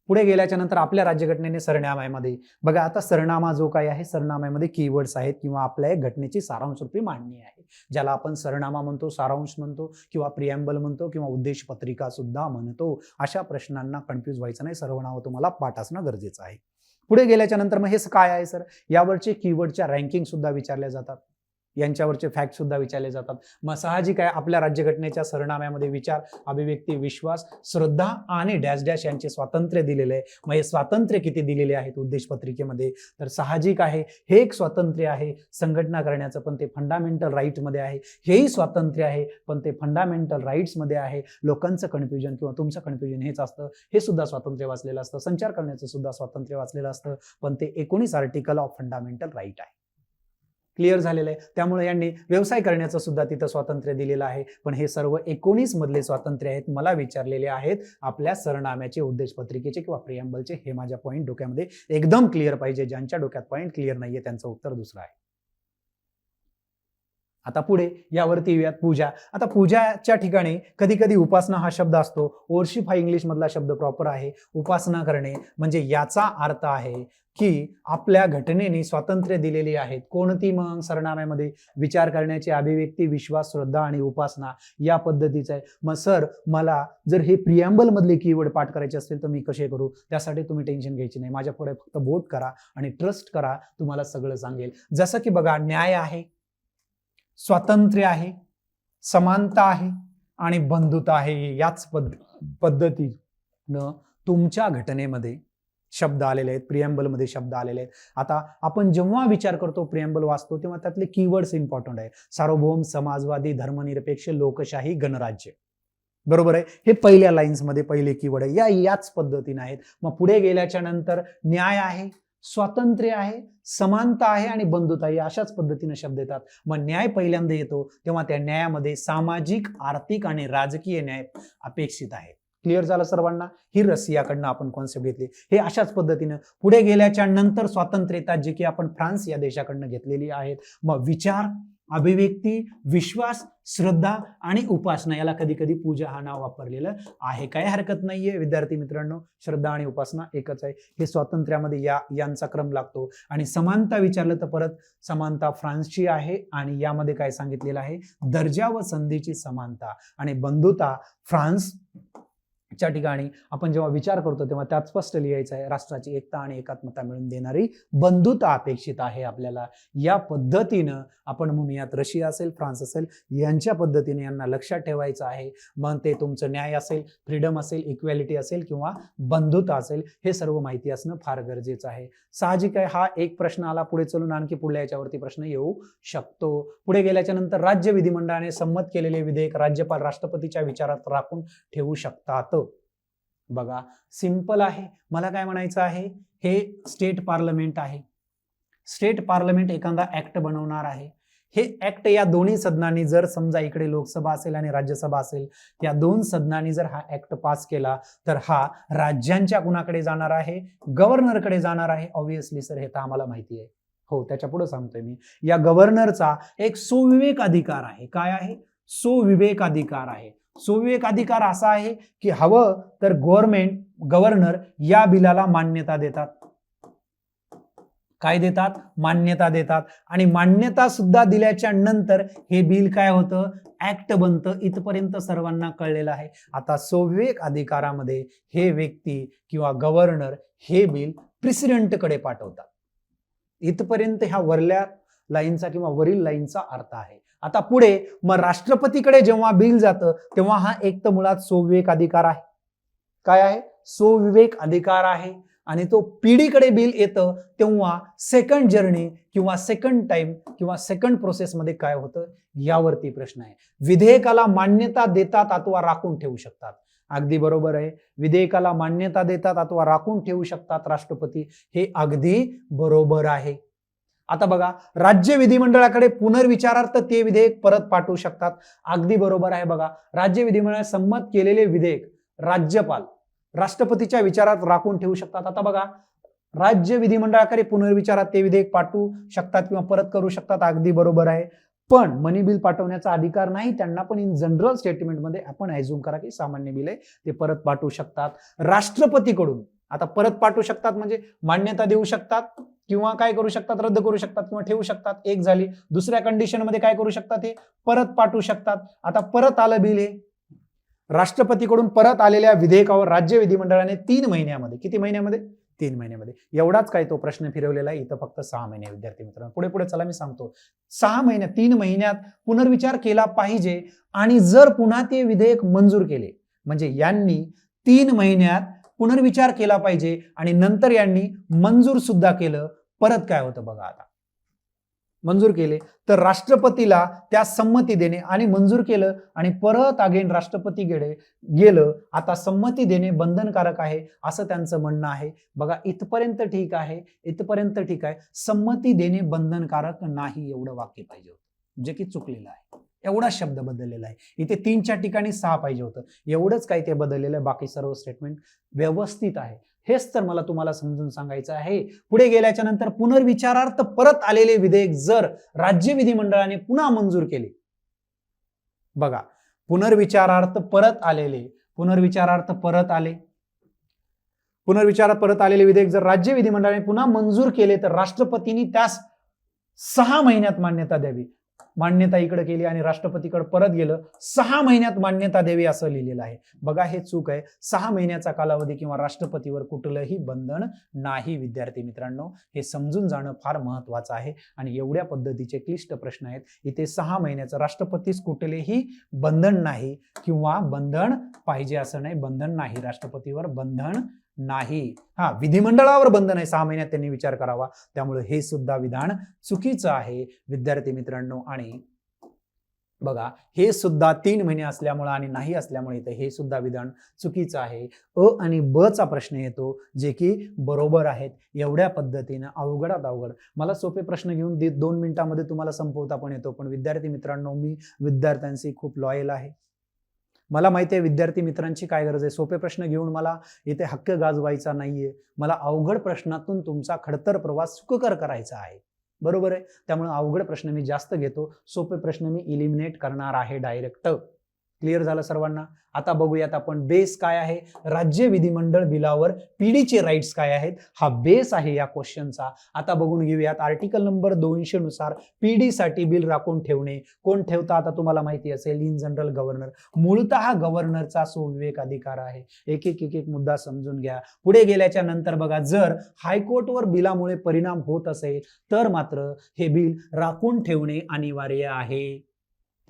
पुढे गेल्याच्या नंतर आपल्या राज्यघटनेने सरनाम्यामध्ये बघा, आता सरनामा जो काही आहे, सरनाम्यामध्ये कीवर्ड्स आहेत किंवा आपल्या एक घटनेची सारांशरूपी मांडणी आहे, ज्याला आपण सरनामा म्हणतो, सारांश म्हणतो, किंवा प्रिएम्बल म्हणतो, किंवा उद्देश पत्रिका सुद्धा म्हणतो. अशा प्रश्नांना कन्फ्युज व्हायचं नाही, सर्व नावं तुम्हाला पाठ असणं गरजेचं आहे. पुढे गेल्याच्या नंतर मग हे काय आहे सर, यावरचे कीवर्डच्या रँकिंग सुद्धा विचारल्या जातात, यांच्यावरचे फॅक्ट सुद्धा विचारले जातात. मग साहजिक आहे, आपल्या राज्यघटनेच्या सरनाम्यामध्ये विचार, अभिव्यक्ती, विश्वास, श्रद्धा आणि डॅश डॅश यांचे स्वातंत्र्य दिलेले आहे. मग हे स्वातंत्र्य किती दिलेले आहेत उद्देश पत्रिकेमध्ये, तर साहजिक आहे हे एक स्वातंत्र्य आहे संघटना करण्याचं, पण ते फंडामेंटल राईट मध्ये आहे. हेही स्वातंत्र्य आहे, पण ते फंडामेंटल राईट्स मध्ये आहे. लोकांचं कन्फ्युजन किंवा तुमचं कन्फ्युजन हेच असतं, हे सुद्धा स्वातंत्र्य वाचलेलं असतं. संचार करण्याचं सुद्धा स्वातंत्र्य वाचलेलं असतं, पण ते 19 आर्टिकल ऑफ फंडामेंटल राईट आहे. क्लिअर झालेलं आहे. त्यामुळे यांनी व्यवसाय करण्याचं सुद्धा तिथं स्वातंत्र्य दिलेलं आहे, पण हे सर्व 19 मधले स्वातंत्र्य आहेत. मला विचारलेले आहेत आपल्या सरनाम्याचे, उद्देश पत्रिकेचे किंवा प्रिएम्बलचे. हे माझ्या पॉईंट डोक्यामध्ये एकदम क्लिअर पाहिजे. ज्यांच्या डोक्यात पॉईंट क्लिअर नाहीये त्यांचं उत्तर दुसरं आहे. आता पुढे यावरती येऊयात, पूजा. आता पूजाच्या ठिकाणी कधी कधी उपासना हा शब्द असतो. वर्शिप हा इंग्लिश मधला शब्द प्रॉपर आहे. उपासना करणे म्हणजे याचा अर्थ आहे की आपल्या घटनेने स्वातंत्र्य दिलेली आहेत. कोणती मग सरनाम्यामध्ये, विचार करण्याची अभिव्यक्ती, विश्वास, श्रद्धा आणि उपासना या पद्धतीचं आहे. मग सर मला जर हे प्रिएम्बल मधले कीवर्ड पाठ करायचे असतील तर मी कसे करू, त्यासाठी तुम्ही टेन्शन घ्यायची नाही. माझ्या पुढे फक्त बोट करा आणि ट्रस्ट करा, तुम्हाला सगळं सांगेल. जसं की बघा, न्याय आहे, स्वातंत्र्य आहे, समानता आहे, आणि बंधुता आहे. याच पद्धतीनं तुमच्या घटनेमध्ये शब्द आलेले आहेत, प्रिएम्बलमध्ये शब्द आलेले आहेत. आता आपण जेव्हा विचार करतो, प्रिएम्बल वाचतो, तेव्हा त्यातले कीवर्ड्स इम्पॉर्टंट आहे. सार्वभौम, समाजवादी, धर्मनिरपेक्ष, लोकशाही, गणराज्य. बरोबर आहे. हे पहिल्या लाईन्समध्ये पहिले कीवर्ड आहे. याच पद्धतीने आहेत. मग पुढे गेल्याच्या नंतर न्याय आहे, स्वातंत्र्य आहे, समानता आहे आणि बंधुता या अशाच पद्धतीने शब्द येतात. मग न्याय पहिल्यांदा येतो तेव्हा त्या न्यायामध्ये सामाजिक, आर्थिक आणि राजकीय न्याय अपेक्षित आहे. क्लिअर झालं सर्वांना? ही रशियाकडनं आपण कॉन्सेप्ट घेतली. हे अशाच पद्धतीनं पुढे गेल्याच्या नंतर स्वातंत्र्य येतात, जे की आपण फ्रान्स या देशाकडनं घेतलेली आहेत. मग विचार, अभिव्यक्ती, विश्वास, श्रद्धा आणि उपासना, याला कधी कधी पूजा हा नाव वापरलेलं आहे. काही हरकत नाहीये विद्यार्थी मित्रांनो, श्रद्धा आणि उपासना एकच आहे. हे स्वातंत्र्यामध्ये यांचा क्रम लागतो. आणि समानता विचारलं तर परत समानता फ्रान्सची आहे आणि यामध्ये काय सांगितलेलं आहे, दर्जा व संधीची समानता. आणि बंधुता फ्रान्स च्या ठिकाणी आपण जेव्हा विचार करतो तेव्हा त्यात स्पष्ट लिहायचं आहे, राष्ट्राची एकता आणि एकात्मता मिळून देणारी बंधुता अपेक्षित आहे आपल्याला. या पद्धतीनं आपण म्हणूयात रशिया असेल, फ्रान्स असेल, यांच्या पद्धतीने यांना लक्षात ठेवायचं आहे. मग ते तुमचं न्याय असेल, फ्रीडम असेल, इक्वॅलिटी असेल किंवा बंधुता असेल, हे सर्व माहिती असणं फार गरजेचं आहे. साहजिक आहे, हा एक प्रश्न आला, पुढे चलून आणखी पुढल्या याच्यावरती प्रश्न येऊ शकतो. पुढे गेल्याच्या नंतर राज्य विधिमंडळाने संमत केलेले विधेयक राज्यपाल राष्ट्रपतीच्या विचारात राखून ठेवू शकतात. बघा, सिंपल आहे. मला काय म्हणायचं आहे, हे स्टेट पार्लमेंट आहे. स्टेट पार्लमेंट एखादा ऍक्ट बनवणार आहे. हे ऍक्ट या दोन्ही सदनांनी, जर समजा इकडे लोकसभा असेल आणि राज्यसभा असेल, या दोन सदनांनी जर हा ऍक्ट पास केला तर हा राज्यांच्या कुणाकडे जाणार आहे, गव्हर्नरकडे जाणार आहे. ऑब्व्हियसली सर, हे तर आम्हाला माहिती आहे. हो, त्याच्या पुढे सांगतोय मी. या गव्हर्नरचा एक सोविवेक अधिकार आहे. काय आहे? सोविवेक अधिकार आहे. सोविवेक अधिकार असा आहे की हवं तर गव्हर्नर या बिलाला मान्यता देतात. काय देतात? मान्यता देतात. आणि मान्यता सुद्धा दिल्याच्या नंतर हे बिल काय होतं, ऍक्ट बनतं. इथपर्यंत सर्वांना कळलेलं आहे. आता सोविवेक अधिकारामध्ये हे व्यक्ती किंवा गव्हर्नर हे बिल प्रेसिडेंटकडे पाठवतात. इथपर्यंत ह्या वरल्या लाईनचा किंवा वरील लाईनचा अर्थ आहे. आता पुढे मग राष्ट्रपतीकडे जेव्हा बिल जातं तेव्हा हा एक तर मुळात सोविवेक अधिकार आहे. काय आहे? सोविवेक अधिकार आहे. आणि तो पीडीकडे बिल येतं तेव्हा सेकंड जर्नी किंवा सेकंड टाइम किंवा सेकंड प्रोसेसमध्ये काय होतं, यावरती प्रश्न आहे. विधेयकाला मान्यता देतात अथवा राखून ठेवू शकतात. अगदी बरोबर आहे. विधेयकाला मान्यता देतात अथवा राखून ठेवू शकतात राष्ट्रपती, हे अगदी बरोबर आहे. आता बघा, राज्य विधिमंडळाकडे पुनर्विचारार्थ ते विधेयक परत पाठवू शकतात. अगदी बरोबर आहे. बघा, राज्य विधिमंडळाने संमत केलेले विधेयक राज्यपाल राष्ट्रपतीच्या विचारात राखून ठेवू शकतात. आता बघा, राज्य विधिमंडळाकडे पुनर्विचारात ते विधेयक पाठवू शकतात किंवा परत करू शकतात. अगदी बरोबर आहे. पण मनी बिल पाठवण्याचा अधिकार नाही त्यांना. पण इन जनरल स्टेटमेंटमध्ये आपण ॲझ्युम करा की सामान्य बिल आहे, ते परत पाठवू शकतात. राष्ट्रपतीकडून आता परत पाठवू शकतात म्हणजे मान्यता देऊ शकतात किंवा काय करू शकतात, रद्द करू शकतात किंवा ठेवू शकतात. एक झाली. दुसऱ्या कंडिशनमध्ये काय करू शकतात, हे परत पाठवू शकतात. आता परत आलं बिल, हे राष्ट्रपतीकडून परत आलेल्या विधेयकावर राज्य विधिमंडळाने 3 महिन्यामध्ये, किती महिन्यामध्ये? 3 महिन्यामध्ये. एवढाच काय तो प्रश्न फिरवलेला आहे. इथं फक्त 6 महिने. विद्यार्थी मित्रांनो, पुढे पुढे चला, मी सांगतो. 6 महिन्यात, 3 महिन्यात पुनर्विचार केला पाहिजे. आणि जर पुन्हा ते विधेयक मंजूर केले म्हणजे यांनी 3 महिन्यात पुनर्विचार केला पाहिजे आणि नंतर यांनी मंजूर सुद्धा केलं, परत काय होतं बघा. आता मंजूर केले तर राष्ट्रपतीला त्या संमती देणे आणि मंजूर केलं आणि परत अगेन राष्ट्रपतीकडे गेलं. आता संमती देणे बंधनकारक आहे असं त्यांचं म्हणणं आहे. बघा, इथपर्यंत ठीक आहे, इथपर्यंत ठीक आहे. संमती देणे बंधनकारक नाही एवढं वाक्य पाहिजे होतं, जे की चुकलेलं आहे. एवढा शब्द बदललेला आहे. इथे 3च्या ठिकाणी 6 पाहिजे होतं. एवढंच काय ते बदललेलं आहे. बाकी सर्व स्टेटमेंट व्यवस्थित आहे. हेच तर मला तुम्हाला समजून सांगायचं आहे. पुढे गेल्याच्या नंतर पुनर्विचारार्थ परत आलेले विधेयक जर राज्य विधिमंडळाने पुन्हा मंजूर केले, बघा, पुनर्विचारार्थ परत आलेले विधेयक जर राज्य विधिमंडळाने पुन्हा मंजूर केले तर राष्ट्रपतींनी त्यास 6 महिन्यात मान्यता द्यावी. मान्यता इकडे केली आणि राष्ट्रपतीकडे परत गेलं, 6 महिन्यात मान्यता द्यावी असं लिहिलेलं आहे. बघा हे चूक आहे. 6 महिन्याचा कालावधी किंवा राष्ट्रपतीवर कुठलंही बंधन नाही विद्यार्थी मित्रांनो. हे समजून जाणं फार महत्वाचं आहे आणि एवढ्या पद्धतीचे क्लिष्ट प्रश्न आहेत. इथे 6 महिन्याचं राष्ट्रपतीस कुठलेही बंधन नाही किंवा बंधन पाहिजे असं नाही, बंधन नाही, राष्ट्रपतीवर बंधन नाही. हा, विधिमंडळावर बंधन आहे, 6 महिन्यात त्यांनी विचार करावा. त्यामुळे हे सुद्धा विधान चुकीचं आहे विद्यार्थी मित्रांनो. आणि बघा हे सुद्धा 3 महिने असल्यामुळे आणि नाही असल्यामुळे इथे हे सुद्धा विधान चुकीचं आहे. अ आणि ब चा प्रश्न येतो जे की बरोबर आहेत. एवढ्या पद्धतीनं अवघडात अवघड मला सोपे प्रश्न घेऊन 2 मिनिटांमध्ये तुम्हाला संपवता पण येतो. पण विद्यार्थी मित्रांनो, मी विद्यार्थ्यांशी खूप लॉयल आहे. मला माहिती आहे विद्यार्थी मित्रांची काय गरज आहे. सोपे प्रश्न घेऊन मला इथे हक्क गाजवायचा नाहीये. मला अवघड प्रश्नातून तुमचा खडतर प्रवास सुखकर करायचा आहे. बरोबर आहे. त्यामुळे अवघड प्रश्न मी जास्त घेतो, सोपे प्रश्न मी इलिमिनेट करणार आहे डायरेक्ट. क्लिअर झालं सर्वांना. आता बघूयात आपण बेस काय आहे. राज्य विधिमंडळ बिलावर पीडीचे राईट्स काय आहेत, हा बेस आहे या क्वेश्चनचा. आता बघून घेऊयात आर्टिकल नंबर 200 नुसार पीडी साठी बिल राखून ठेवणे कोण ठेवता, आता तुम्हाला माहिती असेल इन जनरल गव्हर्नर. मूळतः गव्हर्नरचा सोविवेक अधिकार आहे. एक एक मुद्दा समजून घ्या. पुढे गेल्याच्या नंतर बघा, जर हायकोर्टवर बिलामुळे परिणाम होत असेल तर मात्र हे बिल राखून ठेवणे अनिवार्य आहे.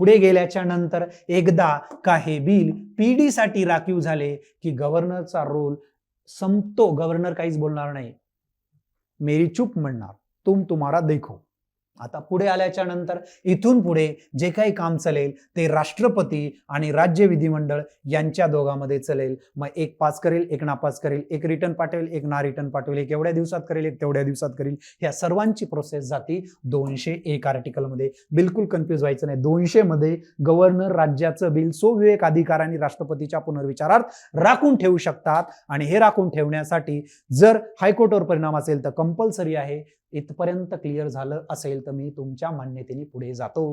पुढे गेल्याच्या नंतर एकदा का हे बिल पीडी साठी राखीव झाले की गव्हर्नरचा रोल संपतो. गव्हर्नर काहीच बोलणार नाही, मेरी चूप म्हणणार, तुम तुम्हारा देखो. आता पुढे आल्याच्या नंतर इथून पुढे जे काही काम चालेल ते राष्ट्रपती आणि राज्य विधिमंडळ यांच्या दोघांमध्ये चालेल. मग एक पास करेल, एक नापास करेल, एक रिटर्न पाठवेल, एक ना रिटर्न पाठवेल, एक एवढ्या दिवसात करेल, एक तेवढ्या दिवसात करेल. ह्या सर्वांची प्रोसेस जाती 201 आर्टिकल मध्ये. बिलकुल कन्फ्युज व्हायचं नाही. 200 मध्ये गव्हर्नर राज्याचं बिल सोविवेक अधिकाराने राष्ट्रपतीच्या पुनर्विचारात राखून ठेवू शकतात आणि हे राखून ठेवण्यासाठी जर हायकोर्टवर परिणाम असेल तर कंपल्सरी आहे. इथपर्यंत क्लिअर झालं असेल तर मी तुमच्या मान्यतेने पुढे जातो.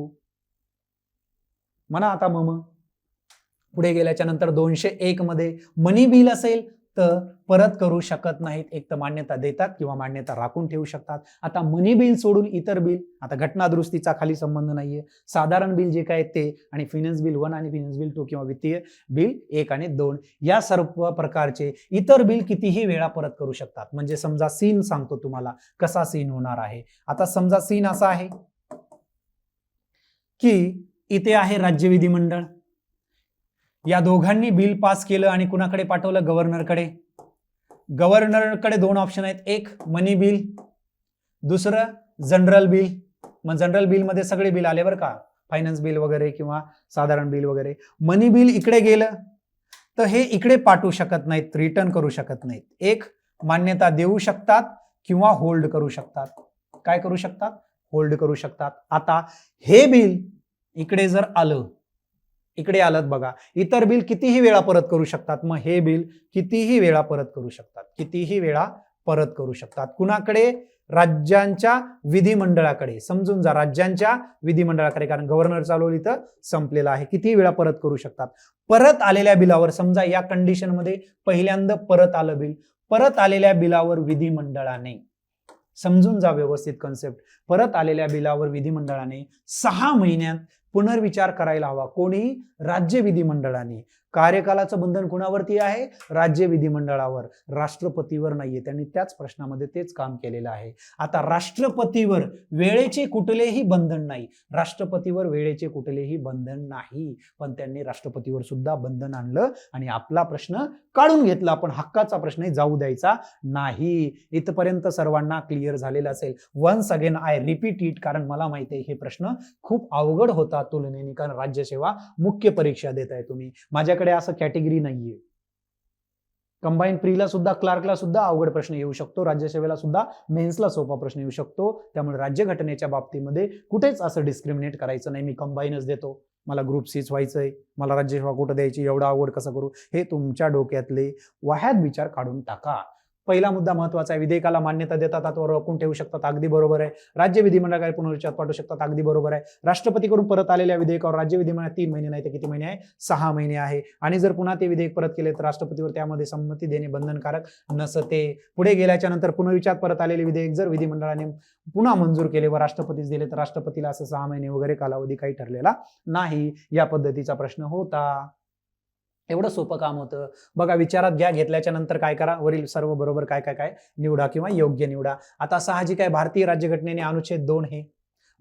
म्हणा आता मम. पुढे गेल्याच्या नंतर 201 मध्ये मनी बिल असेल तर परत करू शकत नाहीत. एक तर मान्यता देतात किंवा मान्यता राखून ठेवू शकतात. आता मनी बिल सोडून इतर बिल, आता घटना दुरुस्तीचा खाली संबंध नाहीये, साधारण बिल जे काय ते आणि फिनान्स बिल 1 आणि फिनान्स बिल 2 किंवा वित्तीय बिल 1 आणि 2 या सर्व प्रकारचे इतर बिल कितीही वेळा परत करू शकतात. म्हणजे समजा सीन सांगतो तुम्हाला कसा सीन होणार आहे. आता समजा सीन असा आहे की इथे आहे राज्य विधिमंडळ, या दोघांनी बिल पास केलं आणि कुणाकडे पाठवलं, गव्हर्नरकडे. गव्हर्नरकडे 2 ऑप्शन आहेत, एक मनी बिल, दुसरं जनरल बिल. मग जनरल बिल मध्ये सगळे बिल आले बरं का, फायनान्स बिल वगैरे किंवा साधारण बिल वगैरे. मनी बिल इकडे गेलं तर हे इकडे पाठवू शकत नाहीत, रिटर्न करू शकत नाहीत. एक मान्यता देऊ शकतात किंवा होल्ड करू शकतात. काय करू शकतात? होल्ड करू शकतात. आता हे बिल इकडे जर आलं, इकडे आलं बघा, इतर बिल कितीही वेळा परत करू शकतात. मग हे बिल कितीही वेळा परत करू शकतात, कितीही वेळा परत करू शकतात. कुणाकडे? राज्यांच्या विधिमंडळाकडे. समजून जा, राज्यांच्या विधिमंडळाकडे, कारण गव्हर्नर चालवली तर संपलेला आहे. किती वेळा परत करू शकतात. परत आलेल्या बिलावर, समजा या कंडिशन मध्ये पहिल्यांदा परत आलं बिल, परत आलेल्या बिलावर विधिमंडळाने, समजून जा व्यवस्थित कन्सेप्ट, परत आलेल्या बिलावर विधिमंडळाने 6 महिन्यात पुनर्विचार करायला हवा. कोणी? राज्य विधिमंडळाने. कार्यकालाचं बंधन कुणावरती आहे? राज्य विधिमंडळावर, राष्ट्रपतीवर नाहीये. त्यांनी त्याच प्रश्नामध्ये तेच काम केलेलं आहे. आता राष्ट्रपतीवर वेळेचे कुठलेही बंधन नाही, राष्ट्रपतीवर वेळेचे कुठलेही बंधन नाही, पण त्यांनी राष्ट्रपतीवर सुद्धा बंधन आणलं आणि आपला प्रश्न काढून घेतला. पण हक्काचा प्रश्न जाऊ द्यायचा नाही. इथपर्यंत सर्वांना क्लिअर झालेलं असेल. Once again I repeat it, कारण मला माहिती आहे हे प्रश्न खूप अवघड होता तुलनेने, कारण राज्यसेवा मुख्य परीक्षा देत आहे तुम्ही. माझ्याकडे असं कॅटेगरी नाहीये. कंबाईन प्रीला सुद्धा, क्लार्कला सुद्धा अवघड प्रश्न येऊ शकतो, राज्यसेवेला सुद्धा मेन्सला सोपा प्रश्न येऊ शकतो. त्यामुळे राज्यघटनेच्या बाबतीमध्ये कुठेच असं डिस्क्रिमिनेट करायचं नाही. मी कंबाईनच देतो, मला ग्रुप सीच व्हायचंय, मला राज्यसेवा कुठं द्यायची, एवढा अवघड कसं करू, हे तुमच्या डोक्यातले वाह्यात विचार काढून टाका. पहिला मुद्दा महत्वाचा आहे. विधेयकाला मान्यता देतात अथवा रोखून ठेवू शकतात, अगदी बरोबर आहे. राज्य विधिमंडळाकडे पुनर्विचारात पाठवू शकतात, अगदी बरोबर आहे. राष्ट्रपतीकडून परत आलेल्या विधेयकावर राज्य विधिमंडळात 3 महिने नाही तर किती महिने आहे? 6 महिने आहे. आणि जर पुन्हा ते विधेयक परत केले तर राष्ट्रपतीवर त्यामध्ये संमती देणे बंधनकारक नसते. पुढे गेल्याच्या नंतर पुनर्विचारात परत आलेले विधेयक जर विधिमंडळाने पुन्हा मंजूर केले व राष्ट्रपतीच दिले तर राष्ट्रपतीला असं 6 महिने वगैरे कालावधी काही ठरलेला नाही. या पद्धतीचा प्रश्न होता. एवढं सोपं काम होतं. बघा, विचारात घ्या. घेतल्याच्या नंतर काय करा? वरील सर्व बरोबर काय काय काय निवडा किंवा योग्य निवडा. आता साहजिक आहे, भारतीय राज्यघटनेने अनुच्छेद 2 हे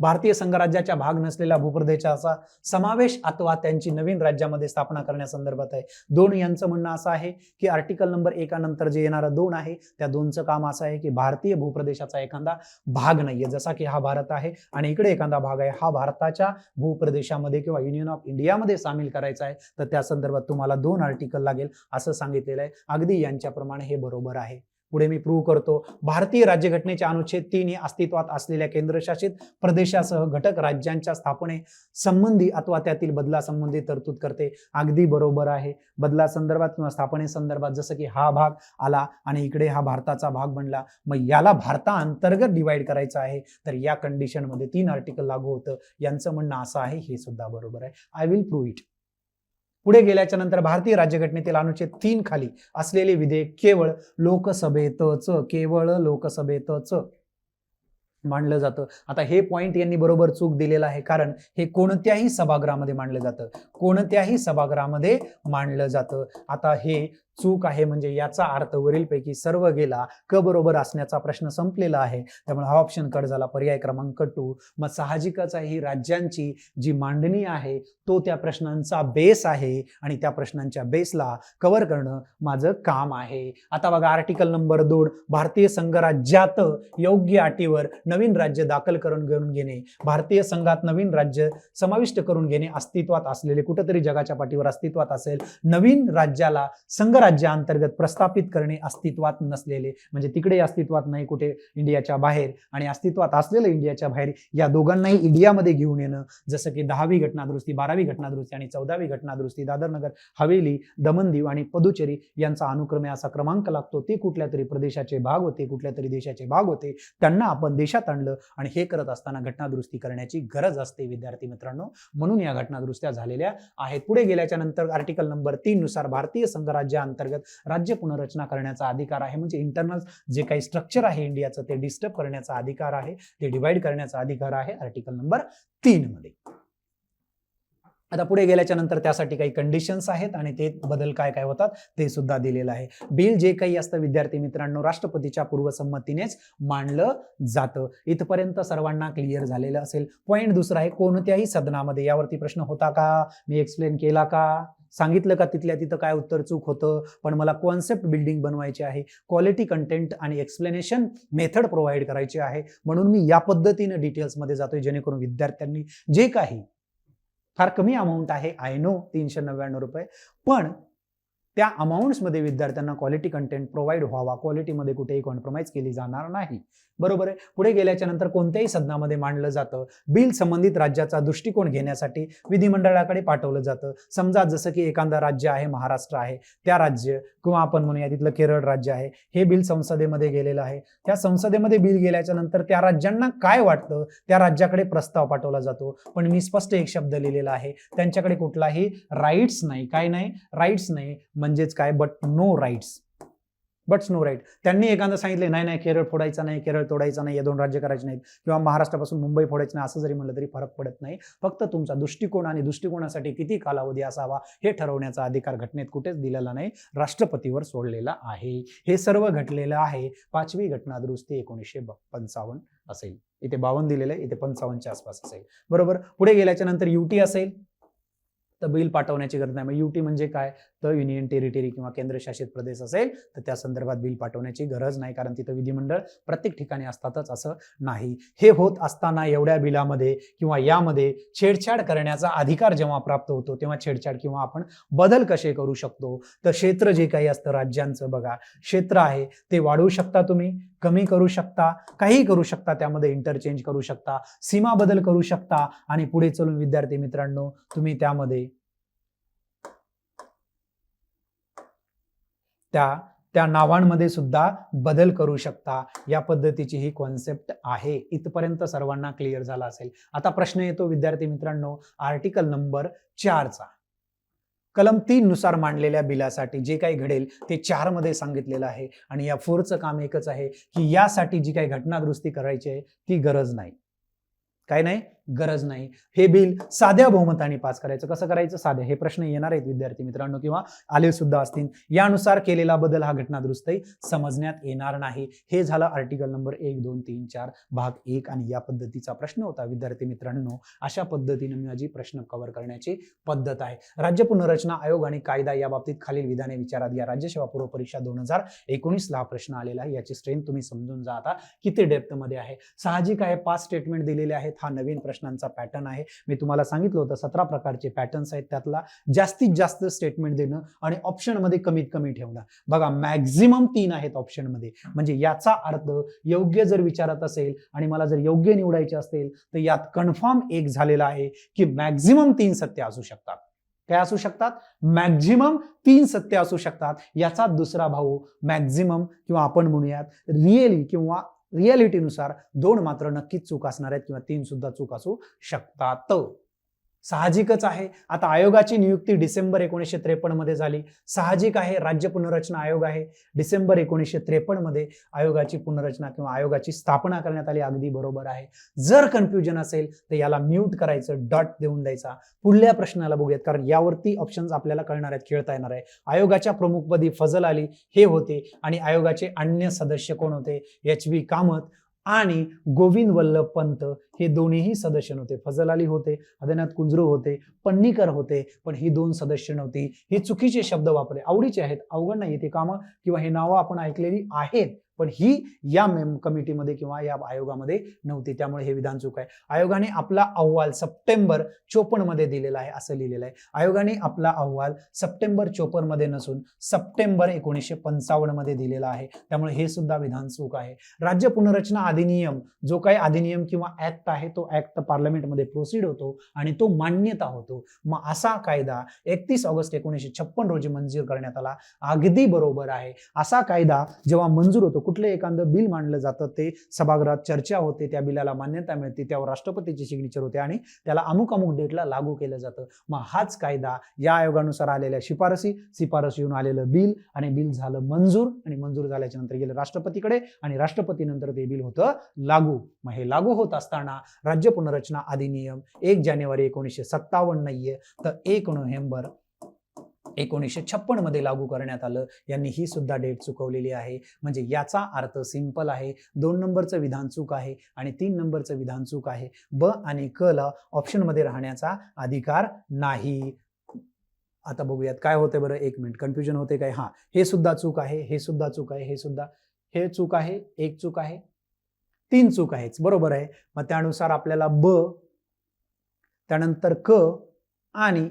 भारतीय संघराज्याच्या भाग नसलेल्या भूप्रदेशाचा समावेश अथवा त्यांची नवीन राज्यामध्ये स्थापना करण्यासंदर्भात आहे. 2 यांचं म्हणणं असं आहे की आर्टिकल नंबर 1 नंतर जे येणारं 2 आहे त्या 2चं काम असं आहे की भारतीय भूप्रदेशाचा एखादा भाग नाहीये, जसा की हा भारत आहे आणि इकडे एखादा भाग आहे, हा भारताच्या भूप्रदेशामध्ये किंवा युनियन ऑफ इंडियामध्ये सामील करायचा आहे, तर त्या संदर्भात तुम्हाला 2 आर्टिकल लागेल असं सांगितलेलं आहे. अगदी यांच्याप्रमाणे हे बरोबर आहे. पुढे मी प्रूव्ह करतो. भारतीय राज्यघटनेचे अनुच्छेद 3 हे अस्तित्वात असलेल्या केंद्रशासित प्रदेशासह घटक राज्यांच्या स्थापने संबंधी अथवा त्यातील बदलासंबंधी तरतूद करते. अगदी बरोबर आहे. बदला संदर्भात किंवा स्थापनेसंदर्भात जसं की हा भाग आला आणि इकडे हा भारताचा भाग बनला, मग याला भारताअंतर्गत डिवाइड करायचं आहे, तर या कंडिशनमध्ये 3 आर्टिकल लागू होतं. यांचं म्हणणं असं आहे, हे सुद्धा बरोबर आहे. I will prove it. पुढे गेल्याच्या नंतर भारतीय राज्यघटनेतील अनुच्छेद 3 खाली असलेले विधेयक केवळ लोकसभेतच मांडलं जातं. आता हे पॉइंट यांनी बरोबर चूक दिलेला आहे, कारण हे कोणत्याही सभागृहामध्ये मांडलं जातं, कोणत्याही सभागृहामध्ये मांडलं जातं. आता हे चूक आहे, म्हणजे याचा अर्थ वरीलपैकी सर्व गेला, क बरोबर असण्याचा प्रश्न संपलेला आहे. त्यामुळे हा ऑप्शन कट झाला. पर्याय क्रमांक 2. मग साहजिकच आहे, ही राज्यांची जी मांडणी आहे तो त्या प्रश्नांचा बेस आहे आणि त्या प्रश्नांच्या बेसला कव्हर करणं माझं काम आहे. आता बघा, आर्टिकल नंबर 2, भारतीय संघराज्यात योग्य अटीवर नवीन राज्य दाखल करून घेणे, भारतीय संघात नवीन राज्य समाविष्ट करून घेणे, अस्तित्वात असलेले कुठेतरी जगाच्या पाठीवर अस्तित्वात असेल नवीन राज्याला संघराज्याअंतर्गत प्रस्थापित करणे, अस्तित्वात नसलेले म्हणजे तिकडे अस्तित्वात नाही कुठे इंडियाच्या बाहेर आणि अस्तित्वात असलेलं इंडियाच्या बाहेर, या दोघांनाही इंडियामध्ये घेऊन येणं, जसं की 10वी घटनादुरुस्ती, 12वी घटनादुरुस्ती आणि 14वी घटनादुरुस्ती, दादर नगर हवेली, दमन दीव आणि पुदुचेरी यांचा अनुक्रमे असा क्रमांक लागतो. ते कुठल्या तरी प्रदेशाचे भाग होते, कुठल्या तरी देशाचे भाग होते, त्यांना आपण देशात आणलं आणि हे करत असताना घटनादुरुस्ती करण्याची गरज असते विद्यार्थी मित्रांनो, म्हणून या घटनादुरुस्त्या झालेल्या आहेत. पुढे गेल्याच्या नंतर आर्टिकल नंबर 3 नुसार भारतीय संघराज्याअंतर्गत राज्य पुनर्रचना करण्याचा अधिकार आहे, म्हणजे इंटरनल जे काही स्ट्रक्चर आहे इंडियाचं ते डिस्टर्ब करण्याचा अधिकार आहे, ते डिवाइड करण्याचा अधिकार आहे आर्टिकल नंबर 3 मध्ये. आता पुढे गेल्याच्या नंतर त्यासाठी काही कंडिशन्स आहेत आणि ते बदल काय काय होतात ते सुद्धा दिलेलं आहे. बिल जे काही असतं विद्यार्थी मित्रांनो राष्ट्रपतीच्या पूर्वसंमतीनेच मांडलं जातं. इथपर्यंत सर्वांना क्लिअर झालेलं असेल. पॉइंट दुसरा आहे, कोणत्याही सदनामध्ये, यावरती प्रश्न होता का, मी एक्सप्लेन केला का, सांगितलं का तिथल्या तिथं काय उत्तर चूक होतं, पण मला कॉन्सेप्ट बिल्डिंग बनवायची आहे, क्वालिटी कंटेंट आणि एक्सप्लेनेशन मेथड प्रोव्हाइड करायची आहे, म्हणून मी या पद्धतीने डिटेल्समध्ये जातोय, जेणेकरून विद्यार्थ्यांनी जे काही फार कमी अमाऊंट आहे, आय नो 399 रुपये, पण त्या अमाऊंट्समध्ये विद्यार्थ्यांना क्वालिटी कंटेंट प्रोव्हाइड व्हावा, क्वालिटीमध्ये कुठेही कॉम्प्रोमाइज केली जाणार नाही. बरोबर आहे. पुढे गेल्याच्या नंतर कोणत्याही सदनामध्ये मांडलं जातं, बिल संबंधित राज्याचा दृष्टिकोन घेण्यासाठी विधिमंडळाकडे पाठवलं जातं. समजा जसं की एखादा राज्य आहे, महाराष्ट्र आहे, त्या राज्य किंवा आपण म्हणूया तिथलं केरळ राज्य आहे, हे बिल संसदेमध्ये गेलेलं आहे. त्या संसदेमध्ये बिल गेल्याच्या नंतर त्या राज्यांना काय वाटतं त्या राज्याकडे प्रस्ताव पाठवला जातो, पण मी स्पष्ट एक शब्द लिहिलेला आहे, त्यांच्याकडे कुठलाही राईट्स नाही. काय नाही? राईट्स नाही. म्हणजेच काय? But no rights. Buts no right. त्यांनी एखादं सांगितले नाही नाही केरळ फोडायचा नाही, केरळ तोडायचा नाही, या 2 राज्य करायचे नाहीत, किंवा महाराष्ट्रापासून मुंबई फोडायचं नाही, असं जरी म्हणलं तरी फरक पडत नाही. फक्त तुमचा दृष्टिकोन आणि दृष्टिकोनासाठी किती कालावधी असावा हे ठरवण्याचा अधिकार घटनेत कुठेच दिलेला नाही, राष्ट्रपतीवर सोडलेला आहे. हे सर्व घडलेलं आहे 5वी घटनादुरुस्ती 1955 असेल. इथे 52 दिलेलं आहे, इथे 55च्या आसपास असेल. बरोबर. पुढे गेल्याच्या नंतर युटी असेल तर बिल पाठवण्याची गरज नाही. मग युटी म्हणजे काय? तर युनियन टेरिटरी किंवा केंद्रशासित प्रदेश असेल तर त्या संदर्भात बिल पाठवण्याची गरज नाही, कारण तिथं विधिमंडळ प्रत्येक ठिकाणी असतातच असं नाही. हे होत असताना एवढ्या बिलामध्ये किंवा यामध्ये छेडछाड करण्याचा अधिकार जेव्हा प्राप्त होतो, तेव्हा छेडछाड किंवा आपण बदल कसे करू शकतो, तर क्षेत्र जे काही असतं राज्यांचं, बघा क्षेत्र आहे ते वाढवू शकता, तुम्ही कमी करू शकता, काही करू शकता, त्यामध्ये इंटरचेंज करू शकता, सीमा बदल करू शकता, आणि पुढे चलून विद्यार्थी मित्रांनो तुम्ही त्यामध्ये त्या त्या नावांमध्ये सुद्धा बदल करू शकता. या पद्धतीची ही कॉन्सेप्ट आहे. इथपर्यंत सर्वांना क्लिअर झाला असेल. आता प्रश्न येतो विद्यार्थी मित्रांनो आर्टिकल नंबर 4चा. कलम 3 नुसार मांडलेल्या बिलासाठी जे काही घडेल ते 4 मध्ये सांगितलेलं आहे आणि या 4चं काम एकच आहे की यासाठी जी काही घटना दुरुस्ती करायची आहे ती गरज नाही. काय नाही? गरज नाही. हे बिल साध्या बहुमताने पास करायचं. कसं करायचं? साध्या. हे प्रश्न येणार आहेत विद्यार्थी मित्रांनो किंवा आले सुद्धा असतील. यानुसार केलेला बदल हा घटना दुरुस्ती समजण्यात येणार नाही. हे झालं आर्टिकल नंबर 1, 2, 3, 4 भाग 1 आणि या पद्धतीचा प्रश्न होता विद्यार्थी मित्रांनो. अशा पद्धतीने माझी प्रश्न कव्हर करण्याची पद्धत आहे. राज्य पुनर्रचना आयोग आणि कायदा या बाबतीत खालील विधाने विचारात घ्या. राज्यसेवा पूर्व परीक्षा 2019 ला प्रश्न आलेला आहे. याची स्ट्रेंथ तुम्ही समजून जा आता किती डेप्थ मध्ये आहे. साहजिक आहे 5 स्टेटमेंट दिलेले आहेत. हा नवीन प्रश्नांचा पॅटर्न आहे. मी तुम्हाला सांगितलं होतं 17 प्रकारचे पॅटर्न्स आहेत. त्यातला जास्तीत जास्त स्टेटमेंट देणं आणि ऑप्शन मध्ये कमीत कमी ठेवणं. बघा मॅक्झिमम 3 आहेत ऑप्शन मध्ये. म्हणजे याचा अर्थ योग्य जर विचारत असेल आणि मला जर योग्य निवडायचे असेल तर यात कन्फर्म एक झालेला आहे की मॅक्झिमम 3 सत्य असू शकतात. काय असू शकतात? मॅक्झिमम 3 सत्य असू शकतात. याचा दुसरा भाऊ मॅक्झिमम किंवा आपण म्हणूयात रिअली किंवा रियालिटीनुसार 2 मात्र नक्कीच चूक असणार आहेत किंवा 3 सुद्धा चूक असू शकतात. साहजिकच आहे. आता आयोगाची नियुक्ती डिसेंबर 1953 मध्ये झाली. साहजिक आहे राज्य पुनर्रचना आयोग आहे. डिसेंबर 1953 मध्ये आयोगाची पुनर्रचना किंवा आयोगाची स्थापना करण्यात आली. अगदी बरोबर आहे. जर कन्फ्युजन असेल तर याला म्यूट करायचं, डॉट देऊन द्यायचा. पुढल्या प्रश्नाला बघूयात कारण यावरती ऑप्शन्स आपल्याला कळणार आहेत, खेळता येणार आहे. आयोगाच्या प्रमुखपदी फजल अली हे होते आणि आयोगाचे अन्य सदस्य कोण होते? HV कामत आणि गोविंद वल्लभ पंत हे दोन्हीही सदस्य नव्हते. फजल अली होते, आदिनाथ कुंजरू होते, पन्नीकर होते, पण ही 2 सदस्य नव्हती. हे चुकीचे शब्द वापरले. आवडीचे आहेत, अवघड नाही. ते कामं किंवा हे नावं आपण ऐकलेली आहेत पण ही या कमिटीमध्ये किंवा या आयोगामध्ये नव्हती. त्यामुळे हे विधान चूक आहे. आयोगाने आपला अहवाल सप्टेंबर 54 मध्ये दिलेला आहे असं लिहिलेलं आहे. आयोगाने आपला अहवाल सप्टेंबर 54 मध्ये नसून सप्टेंबर 1955 मध्ये दिलेला आहे. त्यामुळे हे सुद्धा विधान चूक आहे. राज्य पुनर्रचना अधिनियम जो काही अधिनियम किंवा ऍक्ट आहे तो ऍक्ट पार्लमेंटमध्ये प्रोसीड होतो आणि तो मान्यता होतो. मग असा कायदा 31 ऑगस्ट 1956 रोजी मंजूर करण्यात आला. अगदी बरोबर आहे. असा कायदा जेव्हा मंजूर होतो, कुठलं एखादं बिल मांडलं जातं ते सभागृहात चर्चा होते, त्या बिलाला मान्यता मिळते, त्यावर राष्ट्रपतीची सिग्नेचर होते आणि त्याला अमुक अमुक डेटला लागू केलं जातं. मग हाच कायदा या आयोगानुसार आलेल्या शिफारसीहून आलेलं बिल आणि बिल झालं मंजूर आणि मंजूर झाल्याच्या नंतर गेलं राष्ट्रपतीकडे आणि राष्ट्रपतीनंतर ते बिल होतं लागू. मग हे लागू होत असताना राज्य पुनर्रचना अधिनियम 1 जानेवारी 1957 नाहीये तर 1 नोव्हेंबर 1956 मध्ये लागू करण्यात आलं. यांनी ही सुद्धा डेट चुकवलेली आहे. म्हणजे याचा अर्थ सिंपल आहे. 2 नंबरचं विधान चूक आहे आणि 3 नंबरचं विधान चूक आहे. ब आणि क ला ऑप्शन मध्ये राहण्याचा अधिकार नाही. आता बघूयात काय होते बरं. 1 मिनिट, कन्फ्युजन होते काय? हा, हे सुद्धा चूक आहे, हे सुद्धा चूक आहे, हे चूक आहे, 1 चूक आहे, 3 चूक आहेच. बरोबर आहे. मग त्यानुसार आपल्याला ब, त्यानंतर क आणि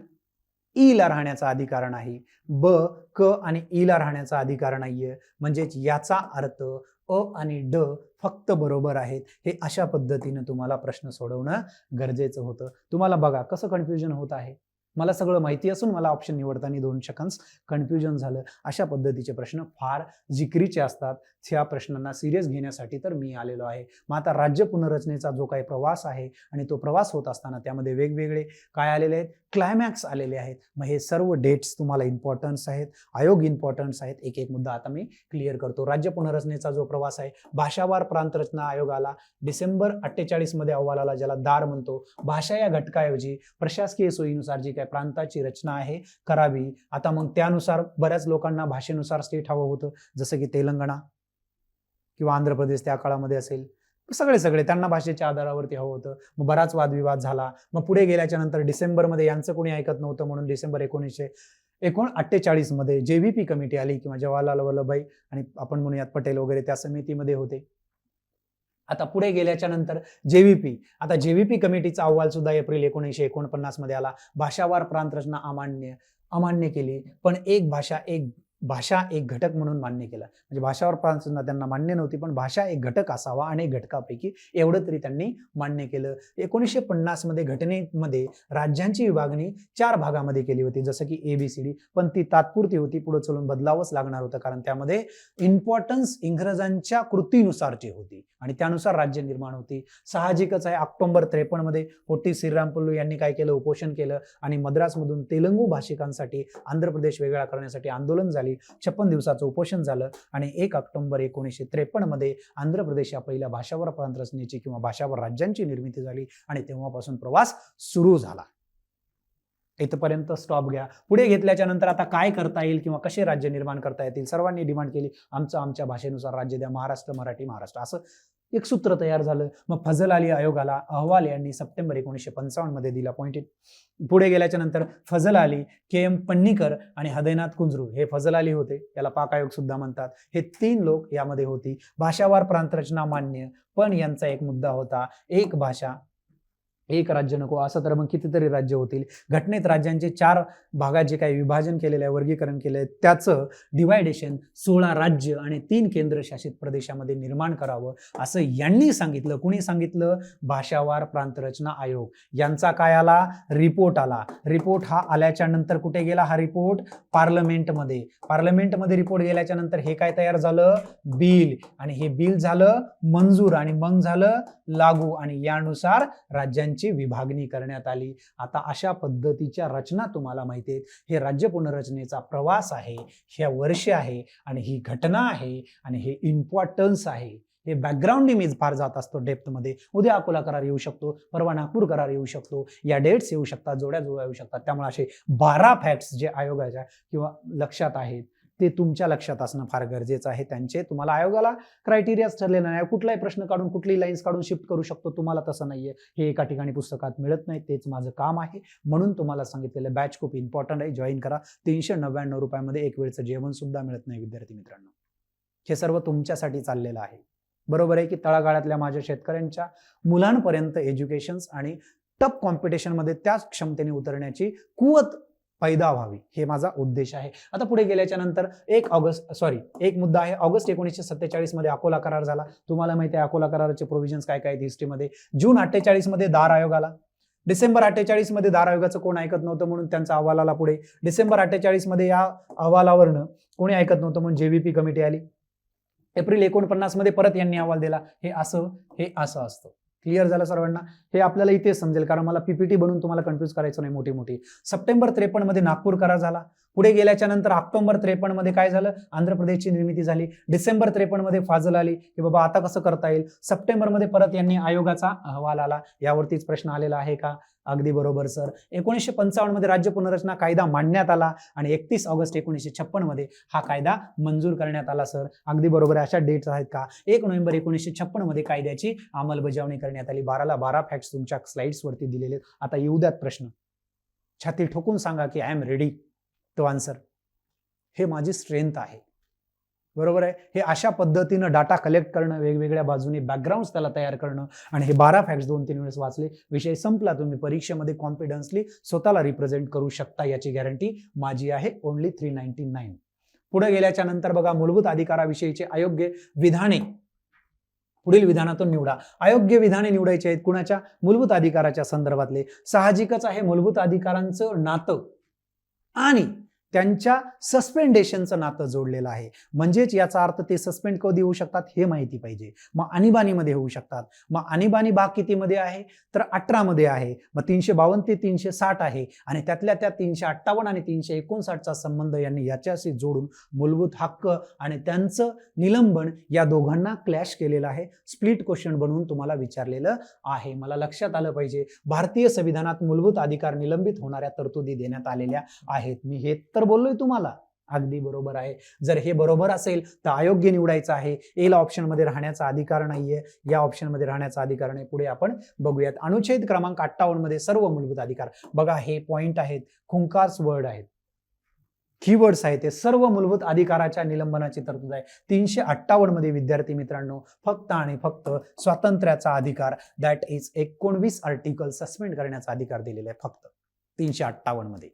ई ला राहण्याचा अधिकार नाही. ब, क आणि ई ला राहण्याचा अधिकार नाहीये. म्हणजेच याचा अर्थ अ आणि ड फक्त बरोबर आहेत. हे अशा पद्धतीने तुम्हाला प्रश्न सोडवणं गरजेचं होतं. तुम्हाला बघा कसं कन्फ्युजन होत आहे. मला सगळं माहिती असून मला ऑप्शन निवडताना 2 सेकंड्स कन्फ्युजन झालं. अशा पद्धतीचे प्रश्न फार जिकरीचे असतात. ह्या प्रश्नांना सिरियस घेण्यासाठी तर मी आलेलो आहे. मग आता राज्य पुनर्रचनेचा जो काही प्रवास आहे आणि तो प्रवास होत असताना त्यामध्ये वेगवेगळे काय आलेले आहेत? क्लायमॅक्स आलेले आहेत. मग हे सर्व डेट्स तुम्हाला इम्पॉर्टन्स आहेत, आयोग इम्पॉर्टन्स आहेत. एक एक मुद्दा आता मी क्लिअर करतो. राज्य पुनर्रचनेचा जो प्रवास आहे, भाषावार प्रांत रचना आयोगाला डिसेंबर 48 मध्ये अहवाल आला, ज्याला दार म्हणतो. भाषा या घटकाऐवजी प्रशासकीय सोयीनुसार जी काही प्रांताची रचना आहे करावी. आता मग त्यानुसार बऱ्याच लोकांना भाषेनुसार स्टेट हवं होतं, जसं की तेलंगणा किंवा आंध्र प्रदेश त्या काळामध्ये असेल. सगळे त्यांना भाषेच्या आधारावरती हवं होतं. मग बराच वादविवाद झाला. मग पुढे गेल्याच्या नंतर डिसेंबरमध्ये यांचं कोणी ऐकत नव्हतं म्हणून डिसेंबर 1948 मध्ये JVP कमिटी आली किंवा जवाहरलाल वल्लभभाई आणि आपण म्हणूयात पटेल वगैरे त्या समितीमध्ये होते. आता पुढे गेल्याच्या नंतर आता JVP कमिटीचा अहवाल सुद्धा एप्रिल 1949 मध्ये आला. भाषावार प्रांत रचना अमान्य केली. पण एक भाषा एक भाषा एक घटक म्हणून मान्य केलं. म्हणजे भाषावर प्रांतरचना त्यांना मान्य नव्हती, पण भाषा एक घटक असावा आणि घटकापैकी एवढं तरी त्यांनी मान्य केलं. 1950 मध्ये घटनेमध्ये राज्यांची विभागणी 4 भागामध्ये केली होती, जसं की ABCD, पण ती तात्पुरती होती. पुढे चलून बदलावंच लागणार होतं, कारण त्यामध्ये इम्पॉर्टन्स इंग्रजांच्या कृतीनुसारची होती आणि त्यानुसार राज्य निर्माण होती. साहजिकच आहे, ऑक्टोबर 53 मध्ये पोट्टी श्रीरामपुल्लू यांनी काय केलं, उपोषण केलं आणि मद्रासमधून तेलुगू भाषिकांसाठी आंध्र प्रदेश वेगळा करण्यासाठी आंदोलन झाली. 56 दिवसाचं उपोषण झालं आणि 1 ऑक्टोबर 1953 मध्ये आंध्र प्रदेश या पहिल्या भाषावर प्रांत रचनेची किंवा भाषावर राज्यांची निर्मिती झाली आणि तेव्हापासून प्रवास सुरू झाला. इथपर्यंत स्टॉप घ्या. पुढे घेतल्याच्या नंतर आता काय करता येईल किंवा कसे राज्य निर्माण करता येतील, सर्वांनी डिमांड केली आमच्या भाषेनुसार राज्य द्या, महाराष्ट्र, मराठी, महाराष्ट्र, असं एक सूत्र तयार झालं. मग फजल अली आयोगाला अहवाल यांनी सप्टेंबर 1955 मध्ये दिला. पॉइंटेड. पुढे गेल्याच्या नंतर फजल अली, KM पन्नीकर आणि हृदयनाथ कुंजरू, हे फजल अली होते, याला पाक आयोग सुद्धा म्हणतात, हे 3 लोक यामध्ये होती. भाषावार प्रांतरचना मान्य, पण यांचा एक मुद्दा होता, एक भाषा एक राज्य नको. असं तर मग कितीतरी राज्य होतील. घटनेत राज्यांचे 4 भागात जे काही विभाजन केलेलं आहे, वर्गीकरण केलं आहे, त्याचं डिवायडेशन 16 राज्य आणि 3 केंद्रशासित प्रदेशामध्ये निर्माण करावं असं यांनी सांगितलं. कुणी सांगितलं? भाषावार प्रांतरचना आयोग. यांचा काय आला? रिपोर्ट आला. रिपोर्ट हा आल्याच्या नंतर कुठे गेला हा रिपोर्ट? पार्लमेंटमध्ये. पार्लमेंटमध्ये रिपोर्ट गेल्याच्या नंतर हे काय तयार झालं? बिल. आणि हे बिल झालं मंजूर आणि मग झालं लागू आणि यानुसार राज्यांची विभागणी करण्यात आली. आता अशा पद्धतीच्या रचना तुम्हाला माहिती आहेत. हे राज्य पुनर्रचनेचा प्रवास आहे, ह्या वर्ष आहे आणि ही घटना आहे आणि हे इम्पॉर्टन्स आहे. हे बॅकग्राऊंड इमेज फार जात असतो डेप्थमध्ये. उद्या अकोला करार येऊ शकतो, परवा नागपूर करार येऊ शकतो, या डेट्स येऊ शकतात, जोड्या येऊ शकतात. त्यामुळे असे 12 फॅक्ट्स जे आयोगाच्या किंवा लक्षात आहेत ते तुमच्या लक्षात असणं फार गरजेचं आहे. त्यांचे तुम्हाला आयोगाला क्रायटेरियाच ठरलेला नाही. कुठलाही प्रश्न काढून कुठलीही लाईन्स काढून शिफ्ट करू शकतो, तुम्हाला तसं नाहीये. हे एका ठिकाणी पुस्तकात मिळत नाही, तेच माझं काम आहे. म्हणून तुम्हाला सांगितलेलं बॅच खूप इम्पॉर्टंट आहे, जॉईन करा. 399 रुपयामध्ये एक वेळचं जेवण सुद्धा मिळत नाही विद्यार्थी मित्रांनो. हे सर्व तुमच्यासाठी चाललेलं आहे. बरोबर आहे की तळागाळातल्या माझ्या शेतकऱ्यांच्या मुलांपर्यंत एज्युकेशन्स आणि टफ कॉम्पिटिशनमध्ये त्याच क्षमतेने उतरण्याची कुवत पैदा व्हावी, हे माझा उद्देश आहे. आता पुढे गेल्याच्या नंतर 1 मुद्दा आहे. ऑगस्ट 1947 मध्ये अकोला करार झाला. तुम्हाला माहिती आहे अकोला कराराचे प्रोव्हिजन्स काय काय आहेत हिस्ट्रीमध्ये. जून 48 मध्ये दार आयोग आला. डिसेंबर 48 मध्ये दार आयोगाचं कोण ऐकत नव्हतं म्हणून त्यांचा अहवाल आला पुढे. डिसेंबर 48 मध्ये या अहवालावरनं कोणी ऐकत नव्हतं म्हणून JVP कमिटी आली. एप्रिल 49 मध्ये परत यांनी अहवाल दिला. हे असं असतं. क्लिअर झालं सर्वांना? हे आपल्याला इथे समजेल, कारण मला PPT बनवून तुम्हाला कन्फ्यूज करायचं नाही मोठी. सप्टेंबर 53 मध्ये नागपूर करार झाला. पुढे गेल्याच्या नंतर ऑक्टोबर 53 मध्ये काय झालं? आंध्र प्रदेशची निर्मिती झाली. डिसेंबर 53 मध्ये फाजल आली की बाबा आता कसं करता येईल. सप्टेंबर मध्ये परत यांनी आयोगाचा अहवाल आला. यावरतीच प्रश्न आलेला आहे का? अगदी बरोबर सर. 1955 मध्ये राज्य पुनर्रचना कायदा मांडण्यात आला आणि 31 ऑगस्ट 1956 मध्ये हा कायदा मंजूर करण्यात आला सर. अगदी बरोबर आहे. अशा डेट्स आहेत का? 1 नोव्हेंबर 1956 मध्ये कायद्याची अंमलबजावणी करण्यात आली. 12 ला 12 फॅक्ट्स तुमच्या स्लाइड्स वरती दिलेले. आता येऊ द्यात प्रश्न. छाती ठोकून सांगा की I am ready to answer. हे माझी स्ट्रेंथ आहे. बरोबर आहे. हे अशा पद्धतीनं डाटा कलेक्ट करणं, वेगवेगळ्या बाजूने बॅकग्राऊंड त्याला तयार करणं आणि हे 12 फॅक्ट्स 2-3 वेळेस वाचले, विषय संपला. तुम्ही परीक्षेमध्ये कॉन्फिडन्सली स्वतःला रिप्रेझेंट करू शकता, याची गॅरंटी माझी आहे. ओनली 399. पुढे गेल्याच्या नंतर बघा, मूलभूत अधिकाराविषयीचे अयोग्य विधाने पुढील विधानातून निवडा. अयोग्य विधाने निवडायचे आहेत कुणाच्या? मूलभूत अधिकाराच्या संदर्भातले. साहजिकच आहे, मूलभूत अधिकारांचं नातं आणि त्यांच्या सस्पेंडेशनचं नातं जोडलेलं आहे. म्हणजेच याचा अर्थ ते सस्पेंड कधी होऊ शकतात हे माहिती पाहिजे. मग आणीबाणीमध्ये होऊ शकतात. मग आणीबाणी भाग कितीमध्ये आहे? तर 18 मध्ये आहे. मग 352 ते 360 आहे आणि त्यातल्या त्या 358 आणि 359चा संबंध यांनी याच्याशी जोडून मूलभूत हक्क आणि त्यांचं निलंबन या दोघांना क्लॅश केलेलं आहे. स्प्लिट क्वेश्चन बनवून तुम्हाला विचारलेलं आहे. मला लक्षात आलं पाहिजे, भारतीय संविधानात मूलभूत अधिकार निलंबित होणाऱ्या तरतुदी देण्यात आलेल्या आहेत. मी हे तर बोललोय तुम्हाला. अगदी बरोबर आहे. जर हे बरोबर असेल तर अयोग्य निवडायचं आहे. एला ऑप्शन मध्ये राहण्याचा अधिकार नाहीये, या ऑप्शन मध्ये राहण्याचा अधिकार नाही. पुढे आपण बघूयात. अनुच्छेद क्रमांक 58 मध्ये सर्व मूलभूत अधिकार. बघा, हे पॉइंट आहेत, खुंखास वर्ड आहेत, कीवर्ड्स आहेत. ते सर्व मूलभूत अधिकाराच्या निलंबनाची तरतूद आहे. 358 मध्ये विद्यार्थी मित्रांनो फक्त आणि फक्त स्वातंत्र्याचा अधिकार, दॅट इज 19 आर्टिकल सस्पेंड करण्याचा अधिकार दिलेला आहे फक्त 358 मध्ये.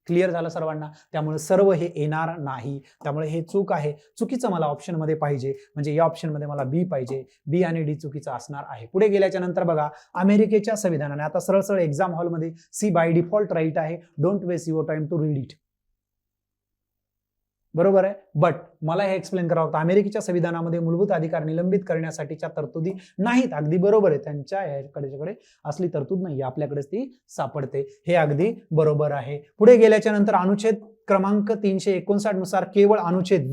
क्लिअर झालं सर्वांना? त्यामुळे सर्व हे येणार नाही, त्यामुळे हे चूक आहे. चुकीचं मला ऑप्शन मध्ये पाहिजे, म्हणजे या ऑप्शन मध्ये मला बी पाहिजे. बी आणि डी चुकीचं असणार आहे. पुढे गेल्याच्या नंतर बघा, अमेरिकेच्या संविधानाने, आता सरळ सरळ एक्झाम हॉलमध्ये सी बाय डिफॉल्ट राईट आहे, don't waste your time to read it, बरोबर आहे. बट मला हे एक्सप्लेन करावं लागतं, अमेरिकेच्या संविधानामध्ये मूलभूत अधिकार निलंबित करण्यासाठीच्या तरतुदी नाहीत. अगदी बरोबर आहे, त्यांच्याकडे असली तरतूद नाही, आपल्याकडेच ती सापडते. हे अगदी बरोबर आहे. पुढे गेल्याच्या नंतर अनुच्छेद क्रमांक 359 नुसार केवळ अनुच्छेद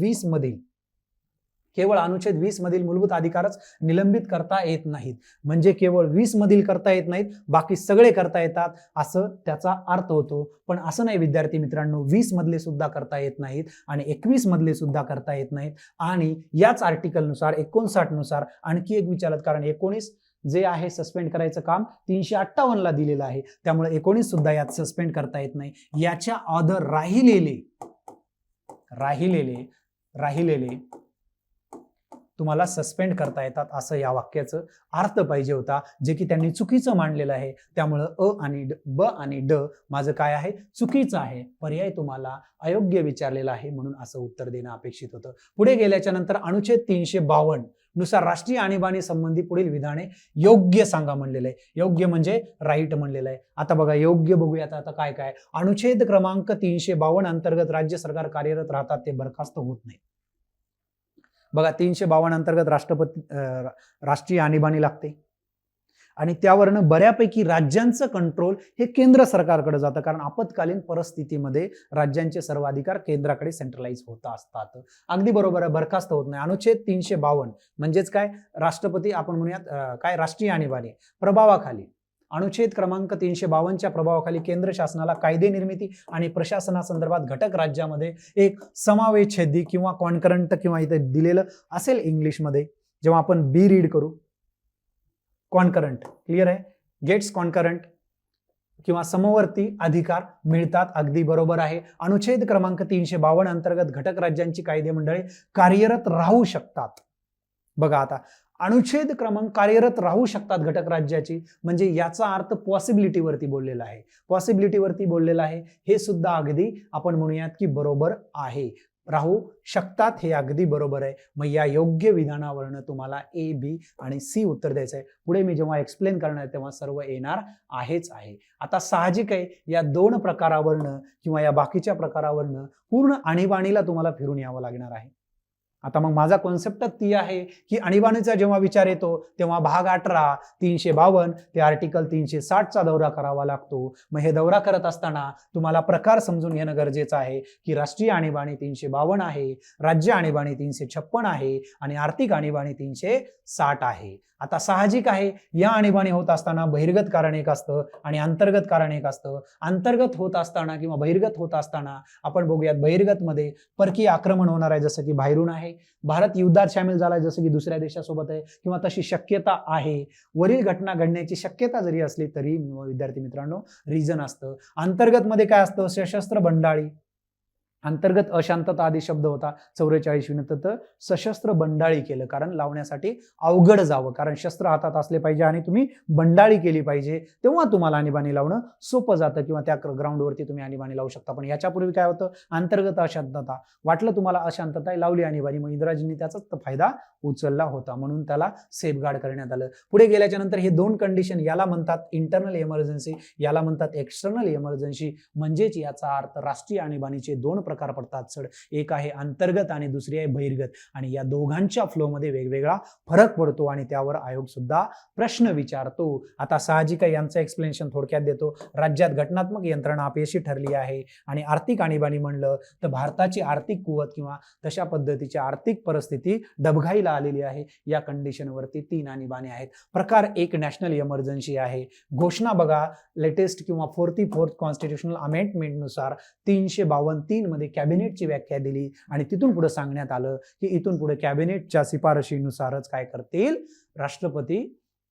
20 मधील मूलभूत अधिकारच निलंबित करता येत नाहीत. म्हणजे केवळ 20 मधील करता येत नाहीत, बाकी सगळे करता येतात, असं त्याचा अर्थ होतो. पण असं नाही विद्यार्थी मित्रांनो, 20 मधले सुद्धा करता येत नाहीत आणि 21 मधले सुद्धा करता येत नाहीत. आणि याच आर्टिकल नुसार 59 नुसार आणखी एक विचारत, कारण 19 जे आहे सस्पेंड करायचं काम 358 ला दिलेलं आहे, त्यामुळे 19 सुद्धा यात सस्पेंड करता येत नाही. याच्या ऑर्डर राहिलेले तुम्हाला सस्पेंड करता येतात, असं या वाक्याचं अर्थ पाहिजे होता, जे की त्यांनी चुकीचं मांडलेलं आहे. त्यामुळं ब आणि ड माझं काय आहे, चुकीचं आहे. पर्याय तुम्हाला अयोग्य विचारलेला आहे, म्हणून असं उत्तर देणं अपेक्षित होतं. पुढे गेल्याच्या नंतर अनुच्छेद 352 नुसार राष्ट्रीय आणीबाणी संबंधी पुढील विधाने योग्य सांगा म्हणलेलं आहे. योग्य म्हणजे राईट म्हणलेलं आहे. आता बघा, योग्य बघूयात आता काय काय. अनुच्छेद क्रमांक 352 अंतर्गत राज्य सरकार कार्यरत राहतात, ते बरखास्त होत नाही. बघा, 352 अंतर्गत राष्ट्रीय आणीबाणी लागते आणि त्यावरनं बऱ्यापैकी राज्यांचं कंट्रोल हे केंद्र सरकारकडे जातं, कारण आपत्कालीन परिस्थितीमध्ये राज्यांचे सर्व अधिकार केंद्राकडे सेंट्रलाइज होत असतात. अगदी बरोबर आहे, बरखास्त होत नाही. अनुच्छेद 352 म्हणजेच काय, राष्ट्रपती, आपण म्हणूयात काय, राष्ट्रीय आणीबाणी प्रभावाखाली, अनुच्छेद क्रमांक 352च्या प्रभावाखाली केंद्र शासनाला कायदे निर्मिती आणि प्रशासनासंदर्भात घटक राज्यामध्ये एक समावेशछेदी किंवा कॉन्करंट, किंवा इथे दिलेलं असेल इंग्लिशमध्ये, जेव्हा आपण बी रीड करू, कॉन्करंट, क्लिअर आहे, गेट्स कॉन्करंट किंवा समवर्ती अधिकार मिळतात. अगदी बरोबर आहे. अनुच्छेद क्रमांक 352 अंतर्गत घटक राज्यांची कायदे मंडळे कार्यरत राहू शकतात. बघा, आता अनुच्छेद क्रमांक कार्यरत राहू शकतात घटक राज्याची, म्हणजे याचा अर्थ पॉसिबिलिटीवरती बोललेला आहे. पॉसिबिलिटीवरती बोललेला आहे, हे सुद्धा अगदी आपण म्हणूयात की बरोबर आहे. राहू शकतात हे अगदी बरोबर आहे. मग या योग्य विधानावरनं तुम्हाला ए, बी आणि सी उत्तर द्यायचं आहे. पुढे मी जेव्हा एक्सप्लेन करणार तेव्हा सर्व येणार आहेच आहे. आता साहजिक आहे, या दोन प्रकारावरनं किंवा या बाकीच्या प्रकारावरनं पूर्ण आणीबाणीला तुम्हाला फिरून यावं लागणार आहे. आता मग माझा कॉन्सेप्टच ती आहे की आणीबाणीचा जेव्हा विचार येतो तेव्हा भाग 18 352 ते आर्टिकल 360चा दौरा करावा लागतो. मग हे दौरा करत असताना तुम्हाला प्रकार समजून घेणं गरजेचं आहे की राष्ट्रीय आणीबाणी 352 आहे, राज्य आणीबाणी 356 आहे आणि आर्थिक आणीबाणी 360 आहे. आता साहजिक आहे, या आणीबाणी होत असताना बहिर्गत कारण एक असतं आणि अंतर्गत कारण एक असतं. अंतर्गत होत असताना किंवा बहिर्गत होत असताना आपण बघूयात, बहिर्गत मध्ये परकीय आक्रमण होणार आहे, जसं की बाहेरून आहे, भारत युद्धात सामील झालाय जसं की दुसऱ्या देशासोबत आहे, किंवा तशी शक्यता आहे. वरील घटना घडण्याची शक्यता जरी असली तरी विद्यार्थी मित्रांनो रिझन असतं. अंतर्गत मध्ये काय असतं, सशस्त्र बंडाळी, अंतर्गत अशांतता आदी शब्द होता 44 तर सशस्त्र बंडाळी केलं, कारण लावण्यासाठी अवघड जावं, कारण शस्त्र हातात असले पाहिजे आणि तुम्ही बंडाळी केली पाहिजे, तेव्हा तुम्हाला आणीबाणी लावणं सोपं जातं किंवा त्या ग्राउंडवरती तुम्ही आणीबाणी लावू शकता. पण याच्यापूर्वी काय होतं, अंतर्गत अशांतता, वाटलं तुम्हाला अशांतता, लावली आणीबाणी, मग इंदिराजींनी त्याचाच फायदा उचलला होता, म्हणून त्याला सेफगार्ड करण्यात आलं. पुढे गेल्याच्या नंतर हे दोन कंडिशन, याला म्हणतात इंटरनल इमर्जन्सी, याला म्हणतात एक्सटर्नल इमर्जन्सी. म्हणजेच याचा अर्थ राष्ट्रीय आणीबाणीचे दोन प्रकार पडतात सर, एक आहे अंतर्गत आणि दुसरी आहे बहिर्गत, आणि या दोघांच्या फ्लो मध्ये वेगवेगळा फरक पडतो आणि त्यावर आयोग सुद्धा प्रश्न विचारतो. आता साहजिक यांचं एक्सप्लेनेशन थोडक्यात देतो. राज्यात घटनात्मक यंत्रणा अपयशी ठरली आहे आणि आर्थिक आणीबाणी म्हणलं तर भारताची आर्थिक कुवत किंवा तशा पद्धतीची आर्थिक परिस्थिती डबघाईला आलेली आहे. या कंडिशनवरती 3 आणीबाणी आहेत. प्रकार 1 नॅशनल इमर्जन्सी आहे. घोषणा बघा, लेटेस्ट किंवा 44th कॉन्स्टिट्यूशनल अमेंडमेंट नुसार 352 मध्ये कॅबिनेटची व्याख्या दिली आणि तिथून पुढे सांगण्यात आलं की इथून पुढे कॅबिनेटच्या शिफारशीनुसारच काय करतील, राष्ट्रपती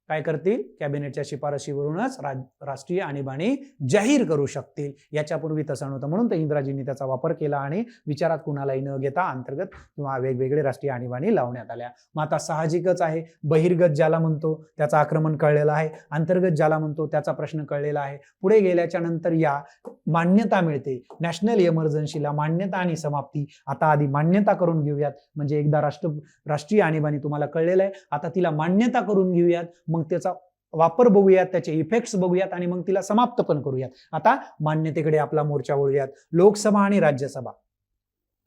काय करतील? कॅबिनेटच्या शिफारशीवरूनच राष्ट्रीय आणीबाणी जाहीर करू शकतील. याच्यापूर्वी तसं नव्हतं, म्हणून तर इंदिराजींनी त्याचा वापर केला आणि विचारात कुणालाही न घेता अंतर्गत किंवा वेगवेगळे राष्ट्रीय आणीबाणी लावण्यात आल्या. मग आता साहजिकच आहे, बहिर्गत ज्याला म्हणतो त्याचं आक्रमण कळलेलं आहे, अंतर्गत ज्याला म्हणतो त्याचा प्रश्न कळलेला आहे. पुढे गेल्याच्या नंतर या मान्यता मिळते, नॅशनल इमर्जन्सीला मान्यता आणि समाप्ती. आता आधी मान्यता करून घेऊयात, म्हणजे एकदा राष्ट्रीय आणीबाणी तुम्हाला कळलेलं आहे, आता तिला मान्यता करून घेऊयात, मग त्याचा वापर बघूयात, त्याचे इफेक्ट्स बघूयात आणि मग तिला समाप्त पण करूयात. आता मान्यतेकडे आपला मोर्चा वळूयात. लोकसभा आणि राज्यसभा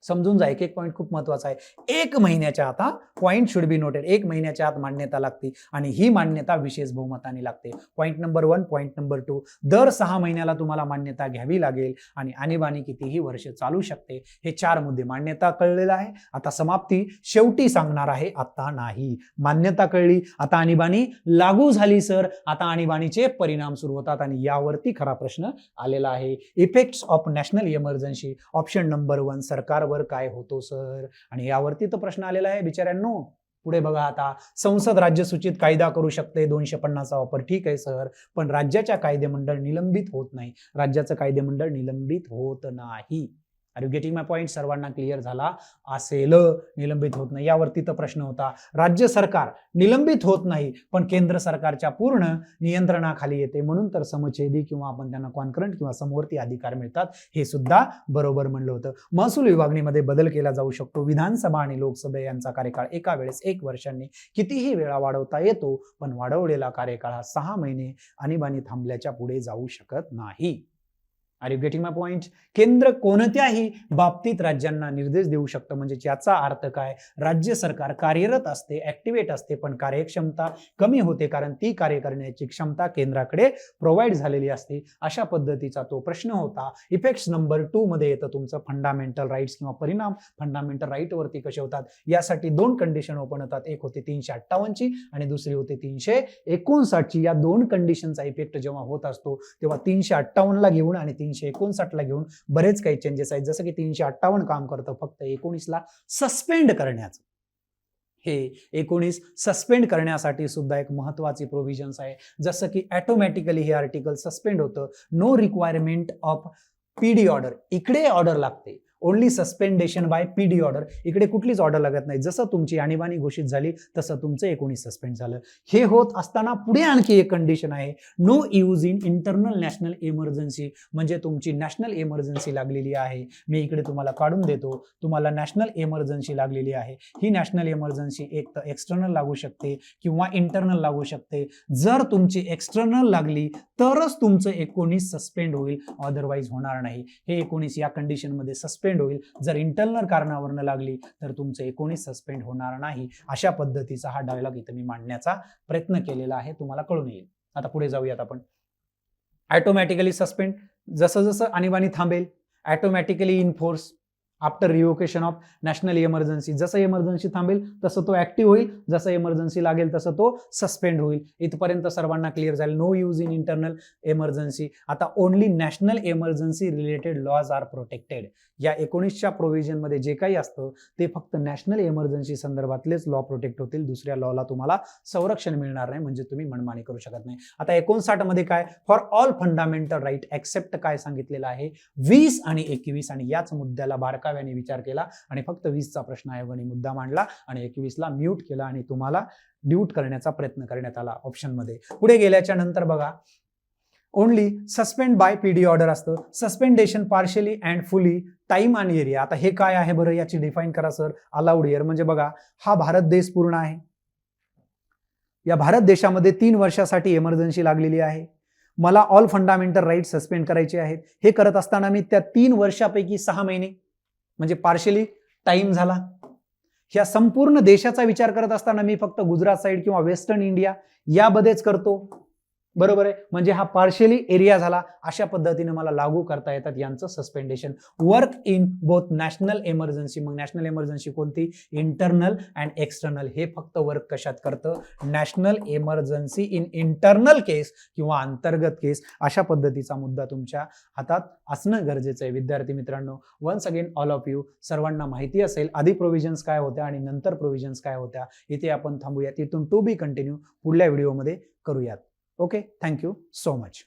समजून जा, एक एक पॉईंट खूप महत्वाचा आहे. 1 महिन्याच्या आत, पॉईंट शुड बी नोटेड, 1 महिन्याच्या आत मान्यता लागते आणि ही मान्यता विशेष बहुमताने लागते. Point number 1. पॉईंट नंबर 2, दर 6 महिन्याला तुम्हाला मान्यता घ्यावी लागेल आणि आणीबाणी कितीही वर्ष चालू शकते. हे 4 मुद्दे. मान्यता कळलेला आहे, आता समाप्ती शेवटी सांगणार आहे, आता नाही. मान्यता कळली, आता आणीबाणी लागू झाली सर, आता आणीबाणीचे परिणाम सुरू होतात आणि यावरती खरा प्रश्न आलेला आहे. Effects of national emergency, option number 1, सरकारवर काय होतो सर, आणि यावरती तो प्रश्न आलेला आहे बिचाऱ्यांनो. पुढे बघा, आता संसद राज्य सूचित कायदा करू शकते, 250 चा वापर. ठीक आहे सर, पण राज्याच्या कायदेमंडळ निलंबित होत नाही, राज्याचं कायदेमंडळ निलंबित होत नाही. Are you getting my point? सर्वांना क्लिअर झाला असेल, निलंबित होत नाही. यावरती तर प्रश्न होता. राज्य सरकार निलंबित होत नाही, पण केंद्र सरकारच्या पूर्ण नियंत्रणाखाली येते, म्हणून तर समछेदी किंवा आपण त्यांना कॉन्करंट किंवा समवर्ती अधिकार मिळतात. हे सुद्धा बरोबर म्हणलं होतं. महसूल विभागणीमध्ये बदल केला जाऊ शकतो. विधानसभा आणि लोकसभा यांचा कार्यकाळ एका वेळेस 1 वर्षांनी कितीही वेळा वाढवता येतो, पण वाढवलेला कार्यकाळ हा 6 महिने आणीबाणी थांबल्याच्या पुढे जाऊ शकत नाही. Are you getting my point? केंद्र कोणत्याही बाबतीत राज्यांना निर्देश देऊ शकतं, म्हणजे याचा अर्थ काय? राज्य सरकार कार्यरत असते, ऍक्टिव्हेट असते, पण कार्यक्षमता कमी होते, कारण ती कार्य करण्याची क्षमता केंद्राकडे प्रोव्हाइड झालेली असते. अशा पद्धतीचा तो प्रश्न होता. इफेक्ट्स नंबर 2 मध्ये येतं तुमचं फंडामेंटल राईट्स किंवा परिणाम फंडामेंटल राईट वरती कसे होतात. यासाठी 2 कंडिशन ओपन होतात. एक होते 358 ची आणि दुसरी होते 359 ची. या 2 कंडिशनचा इफेक्ट जेव्हा होत असतो तेव्हा 358 ला घेऊन आणि 359 ला घेऊन बरेच काही चेंजेस आहेत. जसं की 358 काम करतं फक्त 19 ला सस्पेंड करण्याचं. हे 19 सस्पेंड करण्यासाठी सुद्धा एक महत्वाची प्रोव्हिजन्स आहे. जसं की ऑटोमॅटिकली हे आर्टिकल सस्पेंड होतं. No requirement of PD order, इकडे ऑर्डर लागते. Only suspension by PD order, इकडे कुठलीच ऑर्डर लागत नाही. जसं तुमची आणीबाणी घोषित झाली तसं तुमचं 19 सस्पेंड झालं. हे होत असताना पुढे आणखी एक कंडिशन आहे. No use in internal national emergency, म्हणजे तुमची नॅशनल इमर्जन्सी लागलेली आहे. मी इकडे तुम्हाला काढून देतो. तुम्हाला नॅशनल इमर्जन्सी लागलेली आहे. ही नॅशनल इमर्जन्सी एक तर एक्सटर्नल लागू शकते किंवा इंटरनल लागू शकते. जर तुमची एक्सटर्नल लागली तरच तुमचं 19 सस्पेंड होईल, अदरवाईज होणार नाही. हे 19 या कंडिशन मध्ये सस्पेंड होईल. जर इंटरनल कारणावरनं लागली तर तुमचं 19 सस्पेंड होणार नाही. अशा पद्धतीचा हा डायलॉग इथं मी मांडण्याचा प्रयत्न केलेला आहे, तुम्हाला कळून येईल. आता पुढे जाऊयात आपण. ऑटोमॅटिकली सस्पेंड, जसं जसं आणीबाणी थांबेल automatically enforce after revocation of national emergency. जसं इमर्जन्सी थांबेल तसं तो ऍक्टिव्ह होईल, जसं इमर्जन्सी लागेल तसं तो सस्पेंड होईल. इथपर्यंत सर्वांना क्लिअर झालं. No use in internal emergency. आता only national emergency related laws are protected. या 19च्या प्रोव्हिजन मध्ये जे काही असतं ते फक्त नॅशनल इमर्जन्सी संदर्भातलेच लॉ प्रोटेक्ट होतील. दुसऱ्या लॉला तुम्हाला संरक्षण मिळणार नाही, म्हणजे तुम्ही मनमानी करू शकत नाही. आता 59 मध्ये काय? For all fundamental right except काय सांगितलेलं आहे? 20 आणि 21. आणि याच मुद्द्याला बारकाव्याने विचार केला आणि फक्त 20चा प्रश्न आयोगाने मुद्दा मांडला आणि 21ला म्यूट केला आणि तुम्हाला ड्यूट करण्याचा प्रयत्न करण्यात आला ऑप्शन मध्ये. पुढे गेल्याच्या नंतर बघा, only suspend by PD order असतं. Suspension partially and fully, time आणि एरिया. आता हे काय आहे बरं, याची डिफाईन करा सर. अलाउड इयर म्हणजे बघा, हा भारत देश पूर्ण आहे. या भारत देशामध्ये 3 वर्षासाठी इमर्जन्सी लागलेली आहे. मला ऑल फंडामेंटल राईट सस्पेंड करायचे आहेत. हे करत असताना मी त्या 3 वर्षापैकी 6 महिने म्हणजे पार्शियली टाइम झाला. ह्या संपूर्ण देशाचा विचार करत असताना मी फक्त गुजरात साईड किंवा वेस्टर्न इंडिया यामध्येच करतो. बरोबर आहे, म्हणजे हा पार्शियली एरिया झाला. अशा पद्धतीने मला लागू करता येतात यांचं suspension. Work in both national emergency, मग नॅशनल इमर्जन्सी कोणती, इंटरनल अँड एक्सटर्नल. हे फक्त वर्क कशात करतं, national emergency in internal case किंवा अंतर्गत केस. अशा पद्धतीचा मुद्दा तुमच्या हातात असणं गरजेचं आहे विद्यार्थी मित्रांनो. Once again all of you सर्वांना माहिती असेल आधी प्रोव्हिजन्स काय होत्या आणि नंतर प्रोव्हिजन्स काय होत्या. इथे आपण थांबूया, तिथून टू बी कंटिन्यू पुढल्या व्हिडिओमध्ये करूयात. Okay, thank you so much.